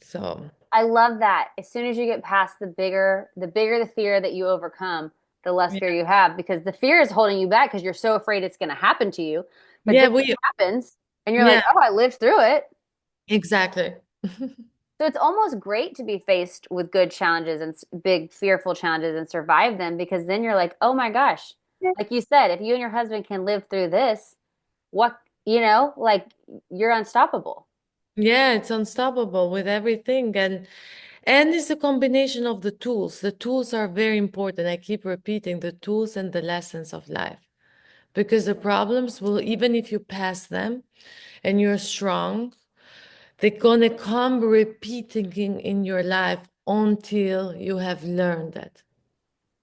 So, I love that. As soon as you get past the bigger the fear that you overcome, the less yeah, fear you have because the fear is holding you back because you're so afraid it's going to happen to you. But then yeah, it happens and you're like, yeah, oh, I lived through it. exactly. So it's almost great to be faced with good challenges and big fearful challenges and survive them because then you're like, oh my gosh, like you said, if you and your husband can live through this, what, like you're unstoppable. Yeah, it's unstoppable with everything and it's a combination of the tools. The tools are very important. I keep repeating the tools and the lessons of life because the problems will, even if you pass them and you're strong, they're gonna come repeating in your life until you have learned that.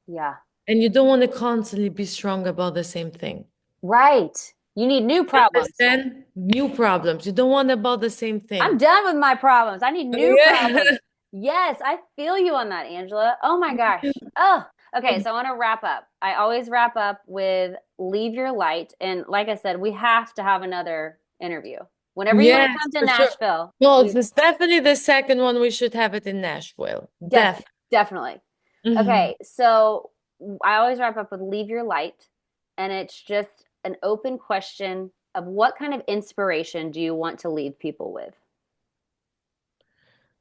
Yeah. And you don't want to constantly be strong about the same thing. Right. You need new You problems. understand? New problems. You don't want about the same I'm thing. done with my problems. I need new Yeah. problems. Yes, I feel you on that, Angela. Oh my gosh. Oh, okay. So I want to wrap up. I always wrap up with leave your light. And like I said, we have to have another interview. Whenever you want to Yes, come to for sure. Nashville, No, we it's definitely the second one. We should have it in Nashville. definitely, Definitely. definitely. Okay. So I always wrap up with leave your light. And it's just an open question of what kind of inspiration do you want to leave people with?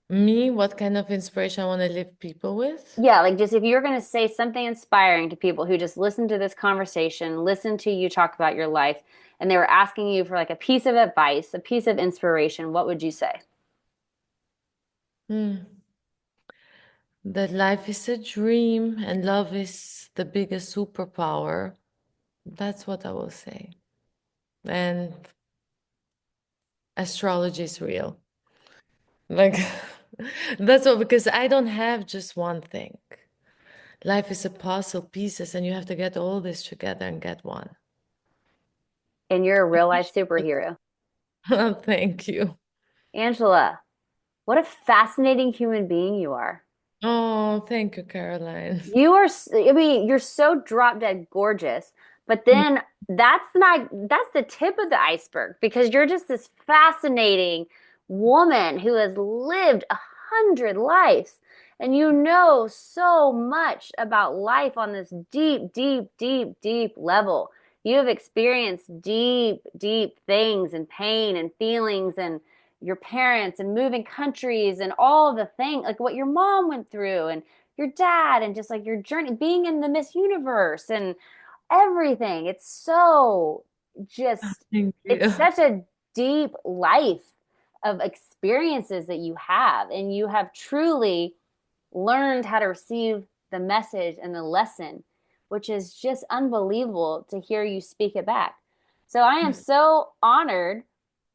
Me, what kind of inspiration I want to leave people with? Yeah, like just if you're going to say something inspiring to people who just listen to this conversation, listen to you talk about your life, and they were asking you for like a piece of advice, a piece of inspiration, what would you say? Hmm. That life is a dream and love is the biggest superpower. That's what I will say. And astrology is real. Like, that's all because I don't have just one thing. Life is a puzzle pieces, and you have to get all this together and get one. And you're a real life superhero. Thank you. Angela, what a fascinating human being you are. Oh, thank you, Caroline. You are, I mean, you're so drop dead gorgeous, but then that's the tip of the iceberg because you're just this fascinating woman who has lived 100 lives and you know so much about life on this deep, deep, deep, deep level. You have experienced deep, deep things and pain and feelings and your parents and moving countries and all the things like what your mom went through and your dad and just like your journey being in the Miss Universe and everything. It's so just, Thank it's you. such a deep life of experiences that you have. And you have truly learned how to receive the message and the lesson, which is just unbelievable to hear you speak it back. So I am so honored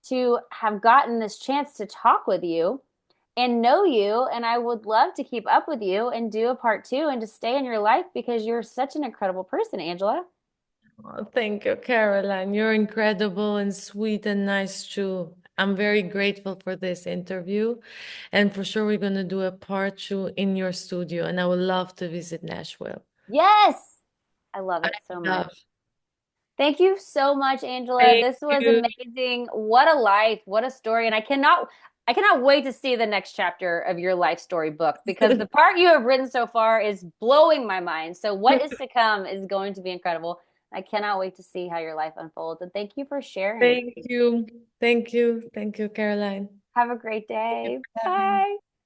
to have gotten this chance to talk with you and know you. And I would love to keep up with you and do a part two and to stay in your life because you're such an incredible person, Angela. Oh, thank you, Caroline. You're incredible and sweet and nice too. I'm very grateful for this interview. And for sure, we're going to do a part two in your studio. And I would love to visit Nashville. Yes, I love I it so much. love. Thank you so much, Angela. Thank This was you. amazing. What a life, what a story. And I cannot wait to see the next chapter of your life story book because the part you have written so far is blowing my mind. So what is to come is going to be incredible. I cannot wait to see how your life unfolds. And thank you for sharing. Thank you. Thank you. Thank you, Caroline. Have a great day. Bye.